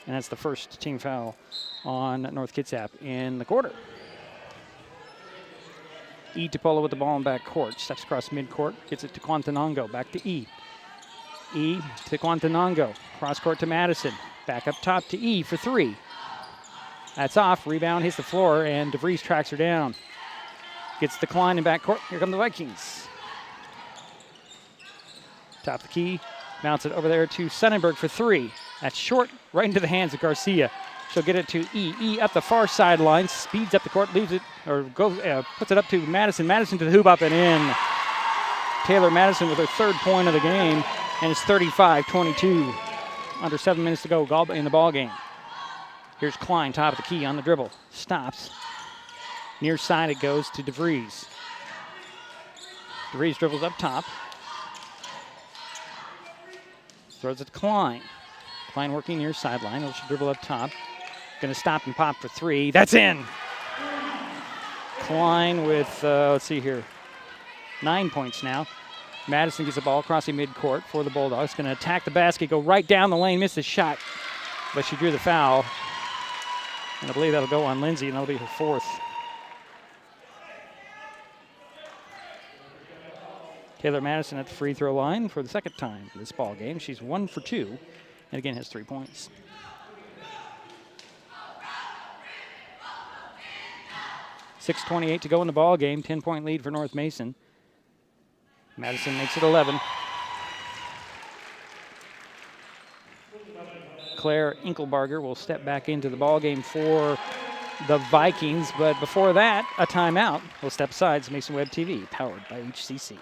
And that's the first team foul on North Kitsap in the quarter. E. Tipolo with the ball in back court. Steps across midcourt. Gets it to Quantanongo. Back to E. E to Quantanongo. Cross court to Madison. Back up top to E for 3. That's off. Rebound hits the floor, and DeVries tracks her down. Gets the Klein in back court. Here come the Vikings. Top the key. Mounts it over there to Sonnenberg for 3. That's short, right into the hands of Garcia. She'll get it to E. E up the far sideline, speeds up the court, leaves it, or goes, puts it up to Madison. Madison to the hoop, up and in. Taylor Madison with her 3rd point of the game, and it's 35-22. Under 7 minutes to go in the ball game. Here's Klein, top of the key on the dribble. Stops. Near side it goes to DeVries. DeVries dribbles up top. Throws it to Klein. Klein working near sideline. She'll dribble up top. Going to stop and pop for 3. That's in. Klein with, let's see here, 9 points now. Madison gets the ball crossing midcourt for the Bulldogs. Going to attack the basket, go right down the lane, miss the shot. But she drew the foul. And I believe that'll go on Lindsay, and that'll be her 4th. Taylor Madison at the free throw line for the 2nd time in this ball game. She's 1 for 2, and again has 3 points. .6:28 to go in the ball game. 10-point lead for North Mason. Madison makes it 11. Claire Inkelbarger will step back into the ball game for the Vikings, but before that, a timeout. We'll step aside. It's Mason Web TV, powered by HCC.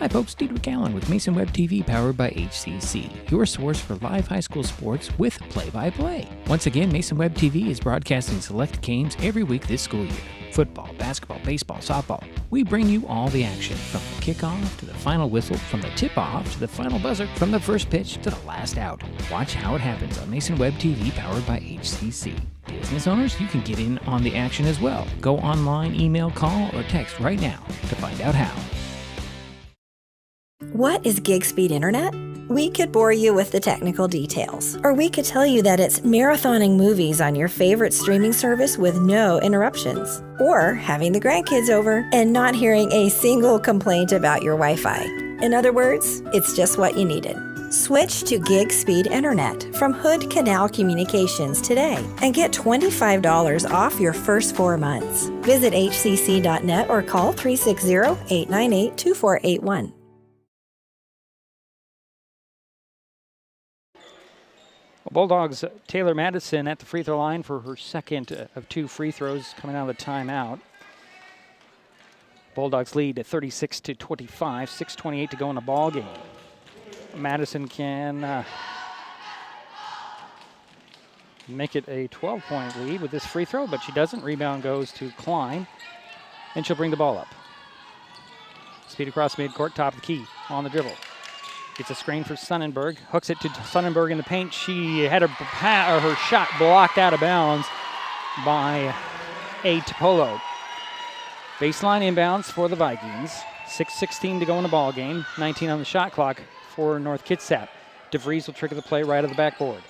Hi folks, Diedrich Allen with Mason Web TV powered by HCC, your source for live high school sports with play-by-play. Once again, Mason Web TV is broadcasting select games every week this school year. Football, basketball, baseball, softball. We bring you all the action, from the kickoff to the final whistle, from the tip-off to the final buzzer, from the first pitch to the last out. Watch how it happens on Mason Web TV powered by HCC. Business owners, you can get in on the action as well. Go online, email, call, or text right now to find out how. What is gig speed internet? We could bore you with the technical details, or we could tell you that it's marathoning movies on your favorite streaming service with no interruptions, or having the grandkids over and not hearing a single complaint about your Wi-Fi. In other words, it's just what you needed. Switch to gig speed internet from Hood Canal Communications today and get $25 off your first 4 months. Visit hcc.net or call 360-898-2481. Bulldogs Taylor Madison at the free throw line for her second of 2 free throws coming out of the timeout. Bulldogs lead at 36-25, 6:28 to go in the ball game. Madison can make it a 12-point lead with this free throw, but she doesn't. Rebound goes to Klein, and she'll bring the ball up. Speed across midcourt, top of the key, on the dribble. Gets a screen for Sonnenberg, hooks it to Sonnenberg in the paint. She had her shot blocked out of bounds by A. Topolo. Baseline inbounds for the Vikings. 6:16 to go in the ball game. 19 on the shot clock for North Kitsap. DeVries will trigger the play right of the backboard.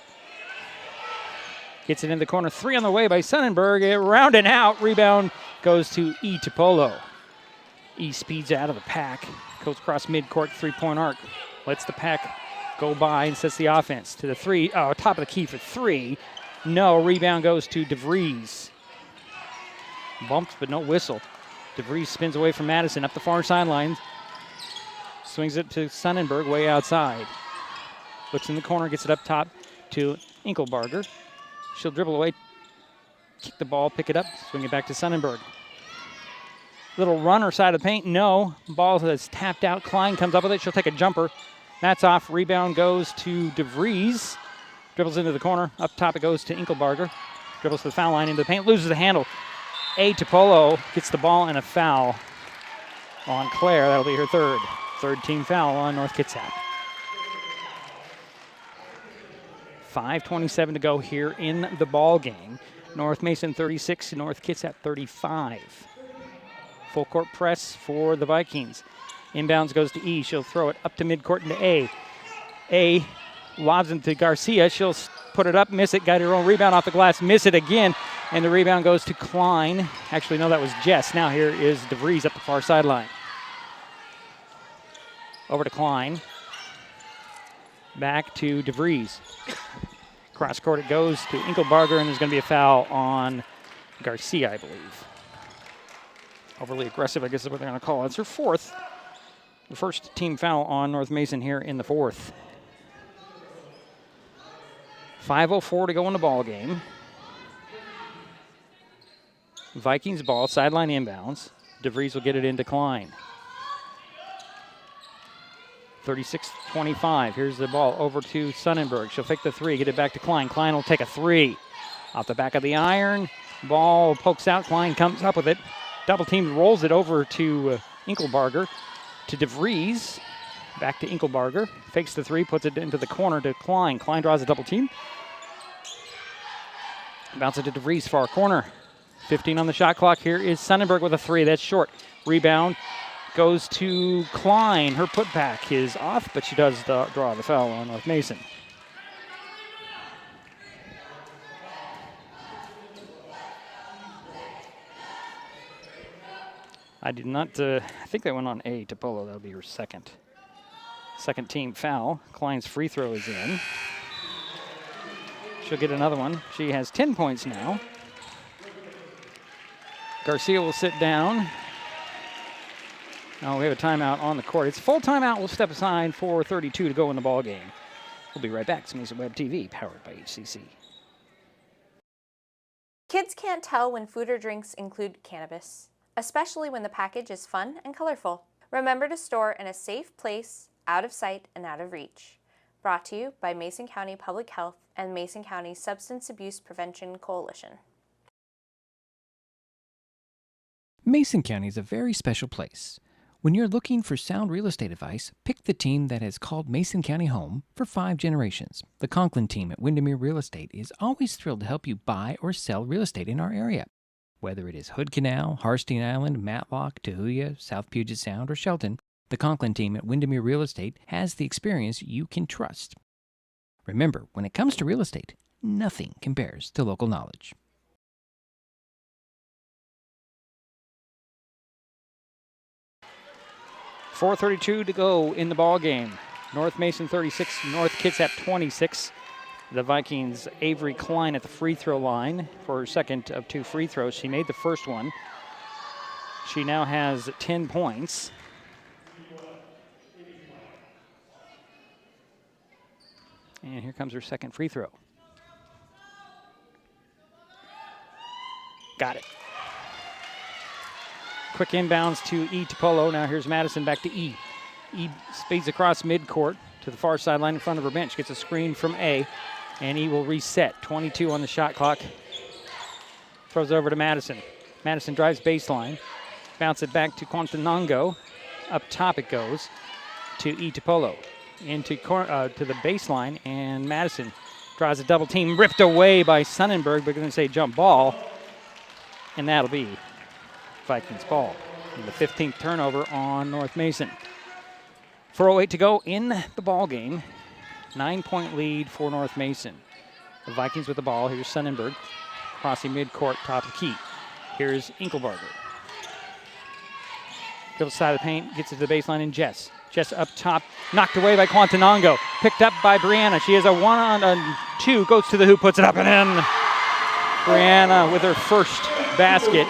Gets it in the corner. 3 on the way by Sonnenberg. Round and out. Rebound goes to E. Topolo. E speeds out of the pack. Goes across midcourt, 3-point arc. Lets the pack go by and sets the offense to the 3. Oh, top of the key for 3. No, rebound goes to DeVries. Bumped, but no whistle. DeVries spins away from Madison up the far sideline. Swings it to Sonnenberg way outside. Looks in the corner, gets it up top to Inkelbarger. She'll dribble away, kick the ball, pick it up, swing it back to Sonnenberg. Little runner side of the paint, no. Ball is tapped out. Klein comes up with it. She'll take a jumper. That's off. Rebound goes to DeVries. Dribbles into the corner. Up top it goes to Inkelbarger. Dribbles to the foul line into the paint. Loses the handle. A. Topolo gets the ball and a foul on Claire. That'll be her third team foul on North Kitsap. 5:27 to go here in the ball game. North Mason 36, North Kitsap 35. Full court press for the Vikings. Inbounds goes to E. She'll throw it up to midcourt into A. A lobs into Garcia. She'll put it up, miss it, got her own rebound off the glass, miss it again, and the rebound goes to Klein. Actually, no, that was Jess. Now here is DeVries up the far sideline. Over to Klein. Back to DeVries. Cross court it goes to Inkelbarger, and there's going to be a foul on Garcia, I believe. Overly aggressive, I guess is what they're going to call it. It's her fourth. The first team foul on North Mason here in the fourth. 5:04 to go in the ball game. Vikings ball, sideline inbounds. DeVries will get it into Klein. 36-25. Here's the ball over to Sonnenberg. She'll fake the 3, get it back to Klein. Klein will take a 3. Off the back of the iron. Ball pokes out. Klein comes up with it. Double team, rolls it over to Inkelbarger. To DeVries. Back to Inkelbarger. Fakes the 3, puts it into the corner to Klein. Klein draws a double team. Bounce it to DeVries, far corner. 15 on the shot clock. Here is Sonnenberg with a 3. That's short. Rebound goes to Klein. Her putback is off, but she does draw the foul on North Mason. I did not, I think they went on A. Topolo. That'll be her second team foul. Klein's free throw is in. She'll get another one. She has 10 points now. Garcia will sit down. Now we have a timeout on the court. It's a full timeout. We'll step aside for 32 to go in the ball game. We'll be right back. It's Mason Web TV, powered by HCC. Kids can't tell when food or drinks include cannabis, especially when the package is fun and colorful. Remember to store in a safe place, out of sight and out of reach. Brought to you by Mason County Public Health and Mason County Substance Abuse Prevention Coalition. Mason County is a very special place. When you're looking for sound real estate advice, pick the team that has called Mason County home for 5 generations. The Conklin team at Windermere Real Estate is always thrilled to help you buy or sell real estate in our area. Whether it is Hood Canal, Harstein Island, Matlock, Tahuya, South Puget Sound, or Shelton, the Conklin team at Windermere Real Estate has the experience you can trust. Remember, when it comes to real estate, nothing compares to local knowledge. .432 to go in the ball game. North Mason 36, North Kitsap 26. The Vikings' Avery Klein at the free throw line for her second of 2 free throws. She made the first one. She now has 10 points. And here comes her second free throw. Got it. Quick inbounds to E. Topolo. Now here's Madison back to E. E speeds across midcourt to the far sideline in front of her bench. Gets a screen from A. And E will reset. 22 on the shot clock. Throws it over to Madison. Madison drives baseline. Bounce it back to Quantanango. Up top it goes to E. Topolo. Into to the baseline. And Madison draws a double team. Ripped away by Sonnenberg. We're going to say jump ball. And that'll be Vikings ball. And the 15th turnover on North Mason. 4:08 to go in the ball game. 9-point lead for North Mason. The Vikings with the ball. Here's Sonnenberg crossing midcourt, top of the key. Here's Inkelbarger. Goes side of the paint, gets it to the baseline, and Jess. Jess up top, knocked away by Quantanango. Picked up by Brianna. She has a 1-on-2, goes to the hoop, puts it up and in. Brianna with her first basket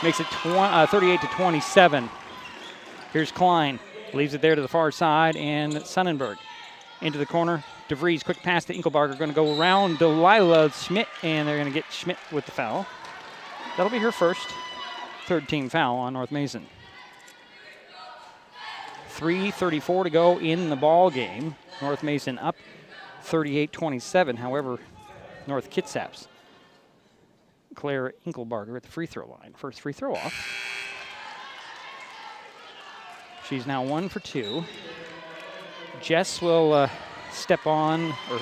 makes it 38 to 27. Here's Klein. Leaves it there to the far side, and Sonnenberg into the corner. DeVries, quick pass to Inkelbarger, going to go around Delilah Schmidt, and they're going to get Schmidt with the foul. That'll be her first, third team foul on North Mason. 3:34 to go in the ball game. North Mason up 38-27. However, North Kitsap's Claire Inkelbarger at the free throw line. First free throw off. She's now 1 for 2. Jess will step on or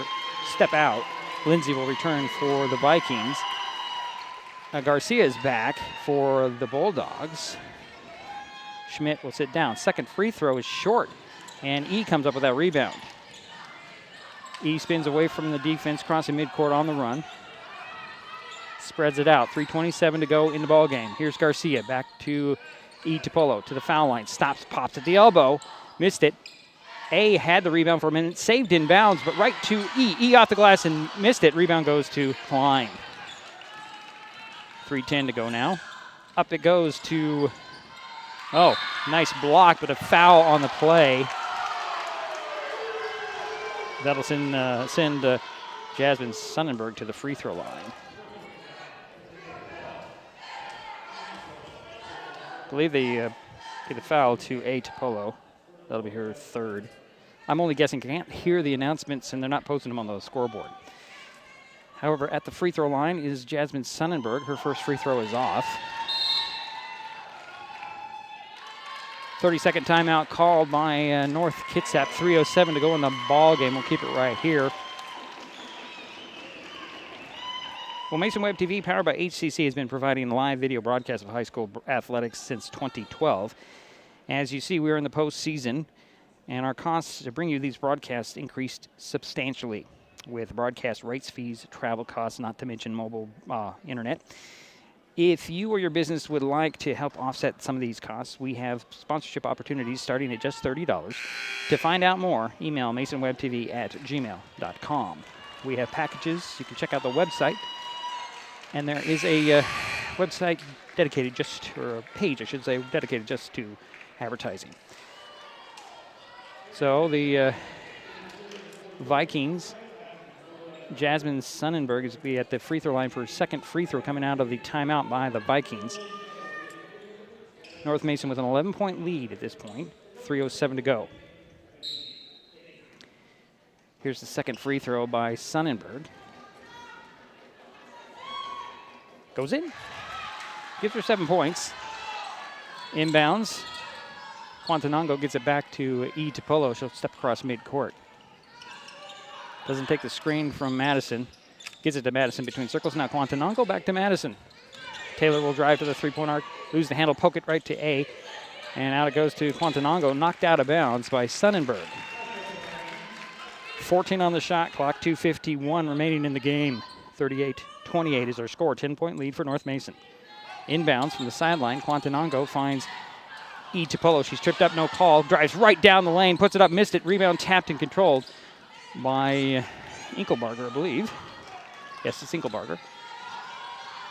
step out. Lindsay will return for the Vikings. Garcia is back for the Bulldogs. Schmidt will sit down. Second free throw is short, and E comes up with that rebound. E spins away from the defense, crossing midcourt on the run. Spreads it out. 3:27 to go in the ball game. Here's Garcia back to E. Topolo to the foul line. Stops, pops at the elbow. Missed it. A had the rebound for a minute. Saved in bounds, but right to E. E off the glass and missed it. Rebound goes to Klein. 3:10 to go now. Up it goes to, oh, nice block, but a foul on the play. That'll send Jasmine Sonnenberg to the free throw line. I believe they give the foul to A. Topolo. That'll be her third. I'm only guessing. Can't hear the announcements, and they're not posting them on the scoreboard. However, at the free throw line is Jasmine Sonnenberg. Her first free throw is off. 30-second timeout called by North Kitsap. 3:07 to go in the ball game. We'll keep it right here. Well, Mason Web TV, powered by HCC, has been providing live video broadcasts of high school athletics since 2012. As you see, we're in the postseason, and our costs to bring you these broadcasts increased substantially with broadcast rates, fees, travel costs, not to mention mobile internet. If you or your business would like to help offset some of these costs, we have sponsorship opportunities starting at just $30. To find out more, email masonwebtv@gmail.com. We have packages. You can check out the website. And there is a website dedicated just, or a page, I should say, dedicated just to advertising. So the Vikings, Jasmine Sonnenberg is be at the free throw line for her second free throw coming out of the timeout by the Vikings. North Mason with an 11-point lead at this point. 3:07 to go. Here's the second free throw by Sonnenberg. Goes in. Gives her 7 points. Inbounds. Quantanango gets it back to E. Topolo. She'll step across midcourt. Doesn't take the screen from Madison. Gives it to Madison between circles. Now Quantanango back to Madison. Taylor will drive to the three-point arc. Lose the handle, poke it right to A. And out it goes to Quantanango. Knocked out of bounds by Sonnenberg. 14 on the shot clock. 2:51 remaining in the game. 38-28 is our score. 10-point lead for North Mason. Inbounds from the sideline. Quantanango finds E. Topolo. She's tripped up, no call. Drives right down the lane, puts it up, missed it. Rebound tapped and controlled by Inkelbarger, I believe. Yes, it's Inkelbarger.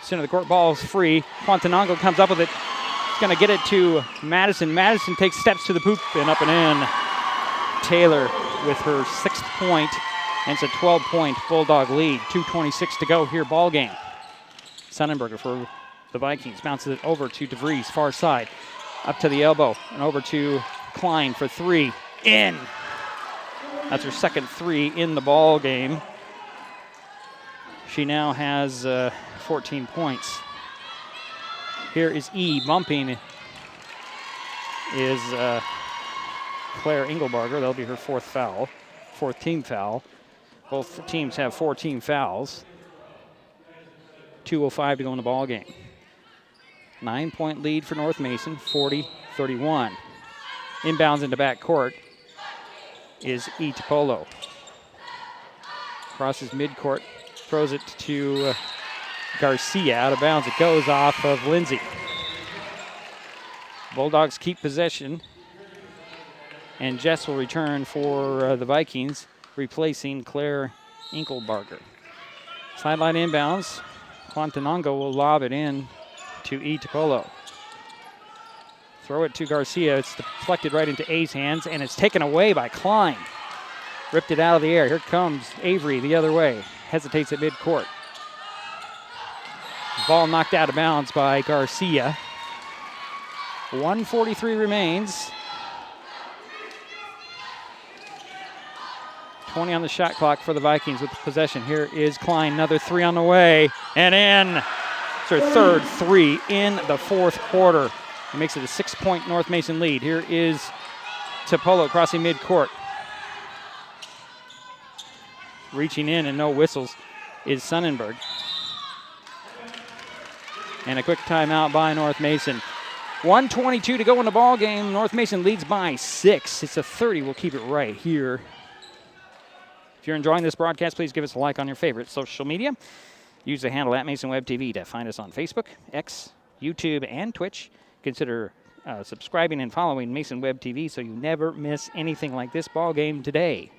Center of the court, ball is free. Quantanango comes up with it. He's going to get it to Madison. Madison takes steps to the hoop and up and in. Taylor with her 6th point, and it's a 12-point Bulldog lead. 2:26 to go here, ball game. Sonnenberger for the Vikings bounces it over to DeVries, far side. Up to the elbow and over to Klein for 3. In. That's her second 3 in the ball game. She now has 14 points. Here is E. Bumping is Claire Engelbarger. That'll be her 4th team foul. Both teams have 4 team fouls. 2:05 to go in the ball game. 9-point lead for North Mason, 40-31. Inbounds into back court is E. Topolo. Crosses midcourt, throws it to Garcia. Out of bounds, it goes off of Lindsay. Bulldogs keep possession, and Jess will return for the Vikings, replacing Claire Inkelbarger. Sideline inbounds. Quantanango will lob it in to E. Topolo. Throw it to Garcia. It's deflected right into A's hands, and it's taken away by Klein. Ripped it out of the air. Here comes Avery the other way. Hesitates at midcourt. Ball knocked out of bounds by Garcia. 1:43 remains. 20 on the shot clock for the Vikings with possession. Here is Klein. Another 3 on the way. And in. It's her third 3 in the 4th quarter. It makes it a 6-point North Mason lead. Here is Topolo crossing midcourt. Reaching in and no whistles is Sonnenberg. And a quick timeout by North Mason. 1:22 to go in the ball game. North Mason leads by 6. It's a 30. We'll keep it right here. If you're enjoying this broadcast, please give us a like on your favorite social media. Use the handle @MasonWebTV to find us on Facebook, X, YouTube, and Twitch. Consider subscribing and following Mason Web TV so you never miss anything like this ball game today.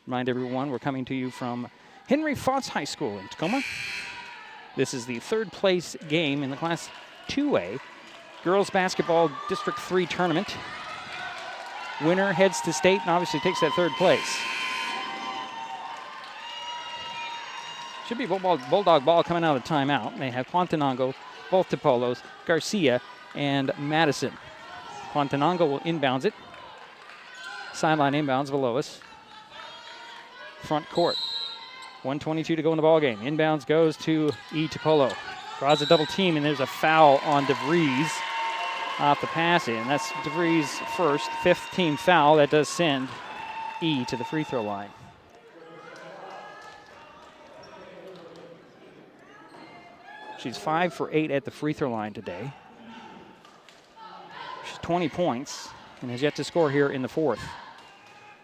Remind everyone we're coming to you from Henry Foss High School in Tacoma. This is the 3rd place game in the Class 2A Girls Basketball District 3 tournament. Winner heads to state and obviously takes that 3rd place. Should be Bulldog ball coming out of the timeout. They have Quantanango, both Topolos, Garcia, and Madison. Quantanango will inbounds it. Sideline inbounds below us. Front court. 1:22 to go in the ball game. Inbounds goes to E. Topolo. Draws a double team, and there's a foul on DeVries off the pass in. That's DeVries' first, 5th team foul. That does send E to the free throw line. She's 5 for 8 at the free throw line today. She's 20 points and has yet to score here in the 4th.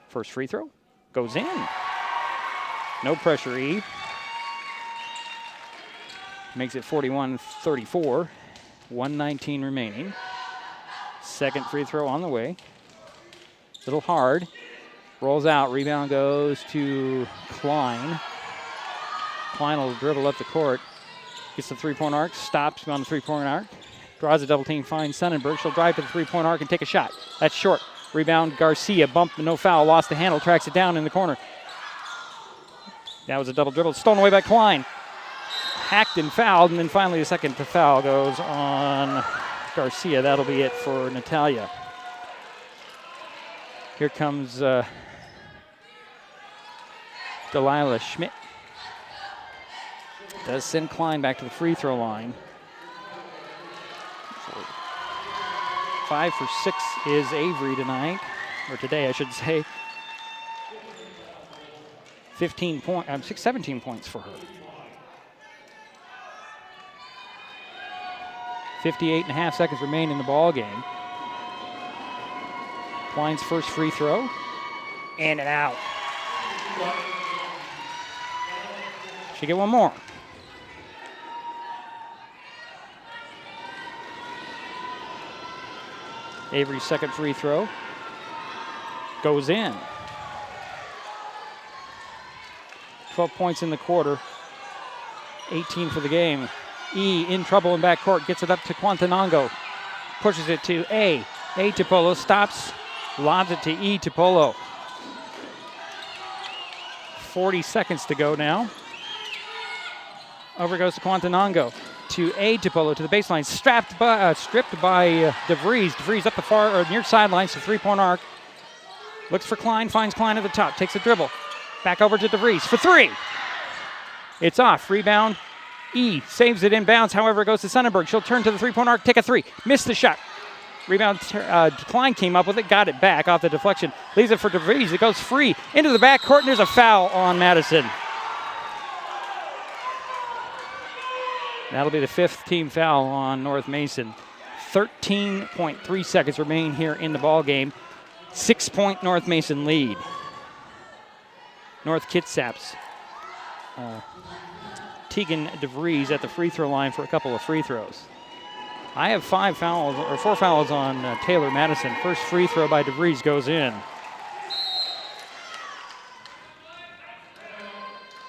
First free throw goes in. No pressure, E. Makes it 41-34. 1:19 remaining. Second free throw on the way. Little hard. Rolls out. Rebound goes to Klein. Klein will dribble up the court. Gets the three-point arc. Stops on the three-point arc. Draws a double team. Finds Sonnenberg. She'll drive to the three-point arc and take a shot. That's short. Rebound Garcia. Bump. No foul. Lost the handle. Tracks it down in the corner. That was a double dribble. Stolen away by Klein. Hacked and fouled. And then finally the second foul goes on Garcia. That'll be it for Natalia. Here comes Delilah Schmidt. Does send Klein back to the free throw line. 5 for 6 is Avery tonight, or today, I should say. 17 points for her. 58.5 seconds remain in the ball game. Klein's first free throw, in and out. She get one more. Avery's second free throw goes in. 12 points in the quarter, 18 for the game. E in trouble in backcourt, gets it up to Quantanango, pushes it to A. A to Polo, stops, lobs it to E to Polo. 40 seconds to go now. Over goes to Quantanango. To A to Polo, to the baseline, stripped by DeVries. DeVries up the far or near sidelines to three-point arc. Looks for Klein, finds Klein at the top, takes a dribble. Back over to DeVries for three. It's off. Rebound. E saves it inbounds. However, it goes to Sonnenberg. She'll turn to the three-point arc, take a three. Missed the shot. Rebound. Klein came up with it, got it back off the deflection. Leaves it for DeVries. It goes free into the backcourt, and there's a foul on Madison. That'll be the fifth team foul on North Mason. 13.3 seconds remain here in the ball game. 6-point North Mason lead. North Kitsap's Tegan DeVries at the free throw line for a couple of free throws. I have 4 fouls on Taylor Madison. First free throw by DeVries goes in.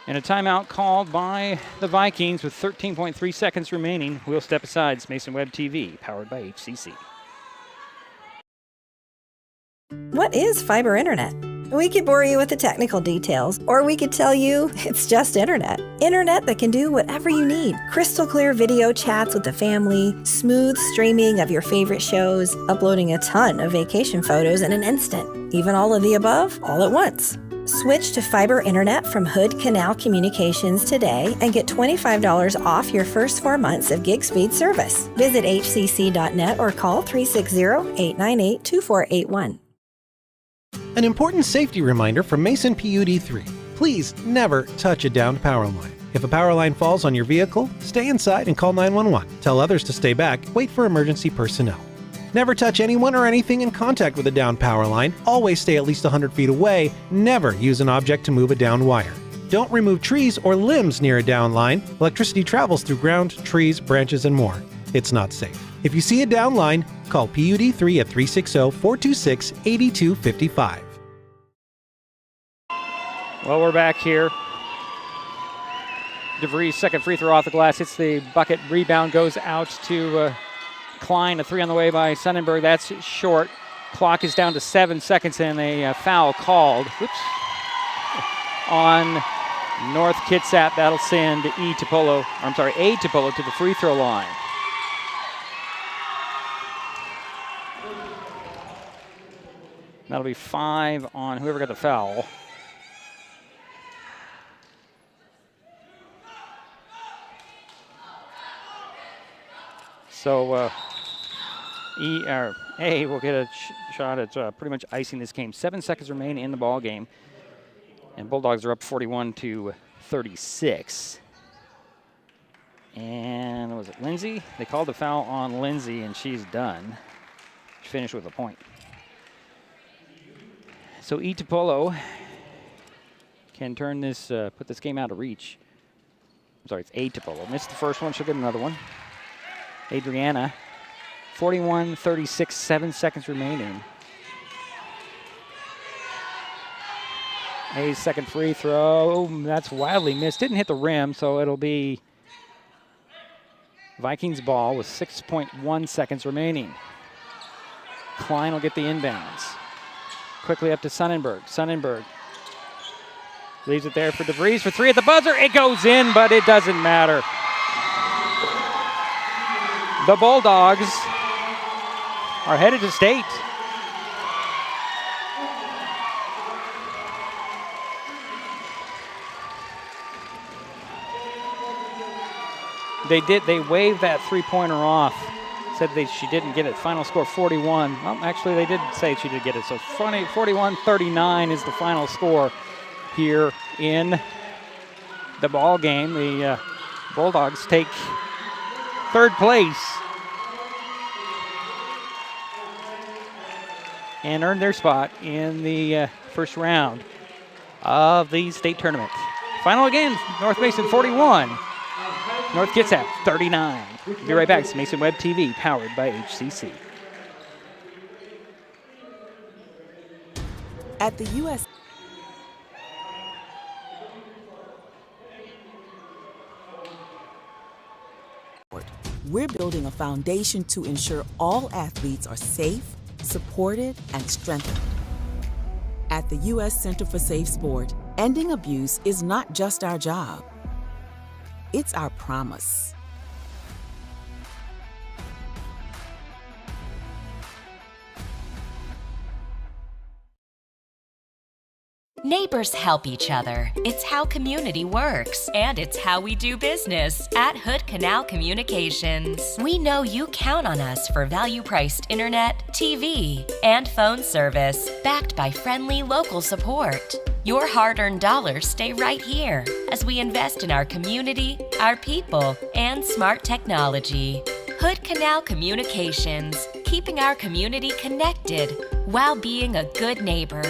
And a timeout called by the Vikings with 13.3 seconds remaining. We'll step aside. It's Mason Web TV, powered by HCC. What is fiber internet? We could bore you with the technical details, or we could tell you it's just internet. Internet that can do whatever you need. Crystal clear video chats with the family, smooth streaming of your favorite shows, uploading a ton of vacation photos in an instant. Even all of the above, all at once. Switch to fiber internet from Hood Canal Communications today and get $25 off your first 4 months of gig speed service. Visit hcc.net or call 360-898-2481. An important safety reminder from Mason PUD 3. Please never touch a downed power line. If a power line falls on your vehicle, stay inside and call 911. Tell others to stay back, wait for emergency personnel. Never touch anyone or anything in contact with a downed power line. Always stay at least 100 feet away. Never use an object to move a downed wire. Don't remove trees or limbs near a downed line. Electricity travels through ground, trees, branches, and more. It's not safe. If you see a downed line, call PUD 3 at 360-426-8255. Well, we're back here. DeVries' second free throw off the glass hits the bucket. Rebound goes out to Klein. A three on the way by Sonnenberg. That's short. Clock is down to 7 seconds and a foul called. On North Kitsap. That'll send A to Polo to the free throw line. That'll be 5 on whoever got the foul. So A will get a shot at pretty much icing this game. 7 seconds remain in the ball game, and Bulldogs are up 41-36. And was it Lindsay? They called the foul on Lindsay, and she's done. She finished with a point. So E to Polo can turn this, put this game out of reach. I'm sorry, it's A to Polo. Missed the first one, she'll get another one. Adriana, 41-36, 7 seconds remaining. A's second free throw, that's wildly missed. Didn't hit the rim, so it'll be Vikings ball with 6.1 seconds remaining. Klein will get the inbounds. Quickly up to Sonnenberg. Sonnenberg leaves it there for DeVries for three at the buzzer. It goes in, but it doesn't matter. The Bulldogs are headed to state. They waved that three-pointer off. Said she didn't get it. Final score 41. Well, actually, they did say she did get it. So 41-39 is the final score here in the ball game. The Bulldogs take third place and earn their spot in the first round of the state tournament. Final again, North Mason 41, North Kitsap 39. We'll be right back. It's Mason Web TV, powered by HCC. At the U.S. We're building a foundation to ensure all athletes are safe, supported, and strengthened. At the U.S. Center for Safe Sport, ending abuse is not just our job, it's our promise. Neighbors help each other. It's how community works, and it's how we do business at Hood Canal Communications. We know you count on us for value-priced internet, TV, and phone service, backed by friendly local support. Your hard-earned dollars stay right here as we invest in our community, our people, and smart technology. Hood Canal Communications, keeping our community connected while being a good neighbor.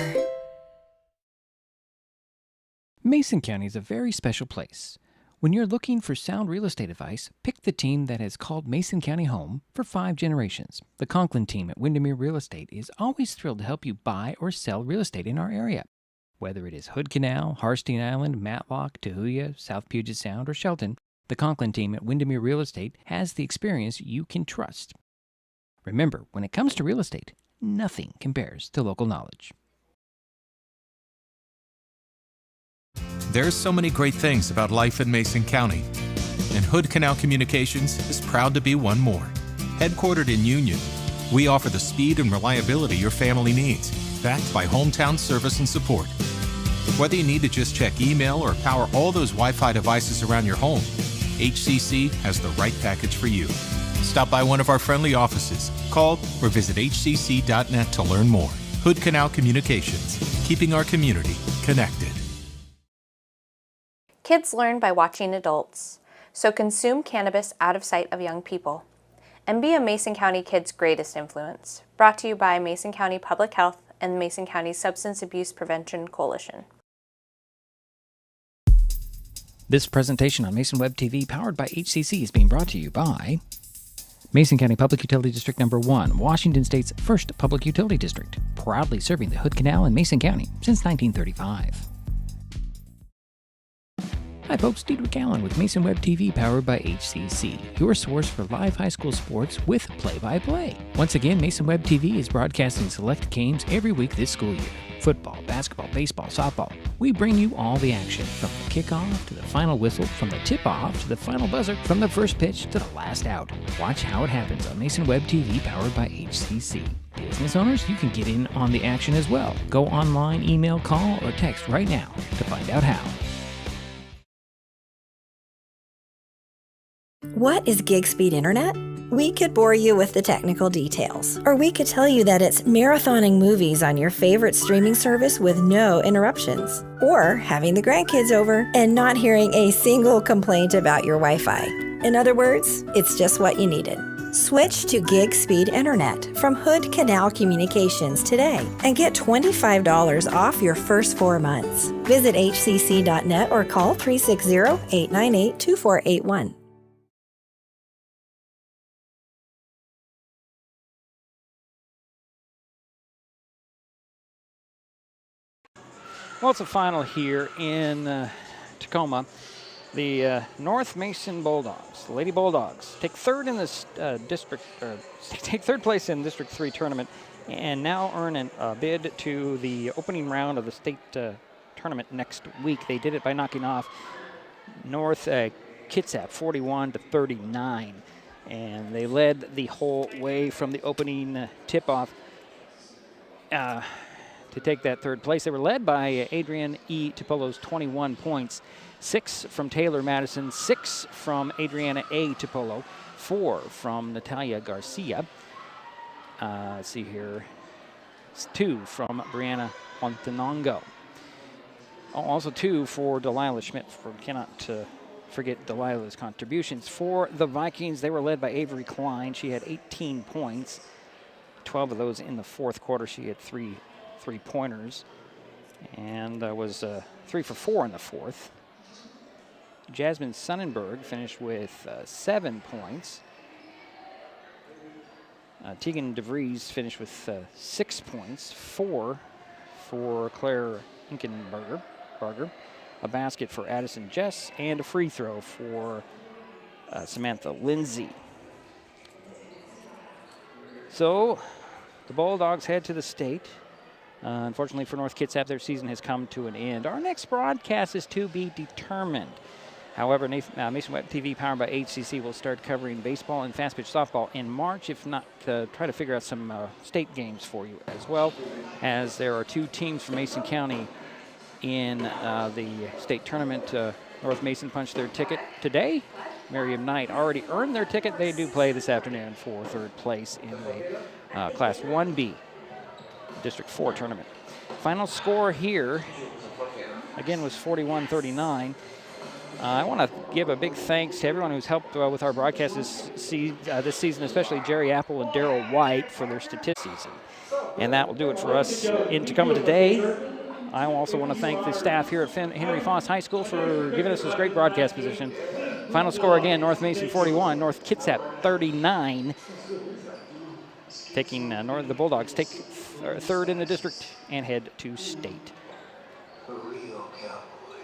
Mason County is a very special place. When you're looking for sound real estate advice, pick the team that has called Mason County home for 5 generations. The Conklin team at Windermere Real Estate is always thrilled to help you buy or sell real estate in our area. Whether it is Hood Canal, Harstein Island, Matlock, Tahuya, South Puget Sound, or Shelton, the Conklin team at Windermere Real Estate has the experience you can trust. Remember, when it comes to real estate, nothing compares to local knowledge. There's so many great things about life in Mason County, and Hood Canal Communications is proud to be one more. Headquartered in Union, we offer the speed and reliability your family needs, backed by hometown service and support. Whether you need to just check email or power all those Wi-Fi devices around your home, HCC has the right package for you. Stop by one of our friendly offices, call or visit hcc.net to learn more. Hood Canal Communications, keeping our community connected. Kids learn by watching adults, so consume cannabis out of sight of young people. And be a Mason County kid's greatest influence. Brought to you by Mason County Public Health and Mason County Substance Abuse Prevention Coalition. This presentation on Mason Web TV, powered by HCC, is being brought to you by Mason County Public Utility District Number 1, Washington State's first public utility district, proudly serving the Hood Canal and Mason County since 1935. Hi folks, Diedrich Allen with Mason Web TV, powered by HCC, your source for live high school sports with play-by-play. Once again, Mason Web TV is broadcasting select games every week this school year. Football, basketball, baseball, softball. We bring you all the action, from the kickoff to the final whistle, from the tip-off to the final buzzer, from the first pitch to the last out. Watch how it happens on Mason Web TV, powered by HCC. Business owners, you can get in on the action as well. Go online, email, call, or text right now to find out how. What is gig speed internet? We could bore you with the technical details, or we could tell you that it's marathoning movies on your favorite streaming service with no interruptions, or having the grandkids over and not hearing a single complaint about your Wi-Fi. In other words, it's just what you needed. Switch to gig speed internet from Hood Canal Communications today and get $25 off your first 4 months. Visit hcc.net or call 360-898-2481. Well, it's a final here in Tacoma. The North Mason Bulldogs, the Lady Bulldogs, take third in this take third place in District 3 tournament, and now earn a bid to the opening round of the state tournament next week. They did it by knocking off North Kitsap 41-39. And they led the whole way from the opening tip-off to take that third place. They were led by Adrian E. Tupolo's 21 points, 6 from Taylor Madison, 6 from Adriana A. Tupolo, 4 from Natalia Garcia. Let's see here. It's 2 from Brianna Montenongo. Also 2 for Delilah Schmidt. Cannot forget Delilah's contributions. For the Vikings, they were led by Avery Klein. She had 18 points, 12 of those in the fourth quarter. She had three-pointers and was 3 for 4 in the fourth. Jasmine Sonnenberg finished with 7 points. Tegan DeVries finished with 6 points, 4 for Claire Inkenberger, a basket for Addison Jess, and a free throw for Samantha Lindsay. So the Bulldogs head to the state. Unfortunately for North Kitsap, their season has come to an end. Our next broadcast is to be determined. However, Mason Web TV, powered by HCC, will start covering baseball and fast-pitch softball in March. If not, try to figure out some state games for you as well, as there are 2 teams from Mason County in the state tournament. North Mason punched their ticket today. Miriam Knight already earned their ticket. They do play this afternoon for 3rd place in the Class 1B District 4 tournament. Final score here, again, was 41-39. I want to give a big thanks to everyone who's helped with our broadcast this season, especially Jerry Apple and Daryl White for their statistics. And that will do it for us in Tacoma today. I also want to thank the staff here at Henry Foss High School for giving us this great broadcast position. Final score again, North Mason 41, North Kitsap 39. Taking the Bulldogs take 3rd in the district and head to state.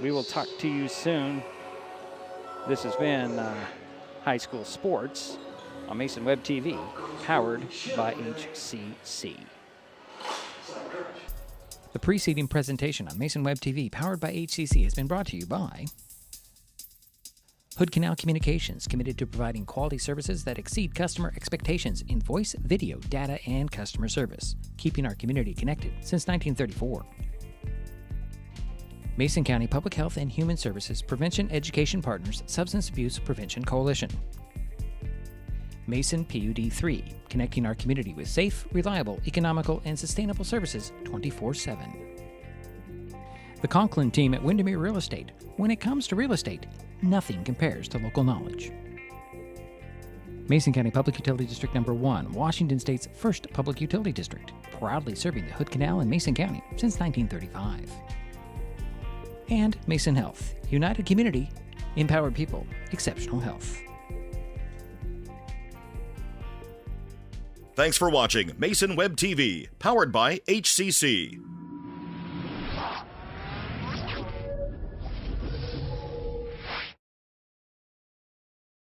We will talk to you soon. This has been High School Sports on Mason Web TV, powered by HCC. The preceding presentation on Mason Web TV, powered by HCC, has been brought to you by Hood Canal Communications, committed to providing quality services that exceed customer expectations in voice, video, data, and customer service, keeping our community connected since 1934. Mason County Public Health and Human Services Prevention Education Partners Substance Abuse Prevention Coalition. Mason PUD 3, connecting our community with safe, reliable, economical, and sustainable services 24/7. The Conklin team at Windermere Real Estate. When it comes to real estate, nothing compares to local knowledge. Mason County Public Utility District Number 1, Washington State's first public utility district, proudly serving the Hood Canal in Mason County since 1935. And Mason Health, united community, empowered people, exceptional health. Thanks for watching Mason Web TV, powered by HCC.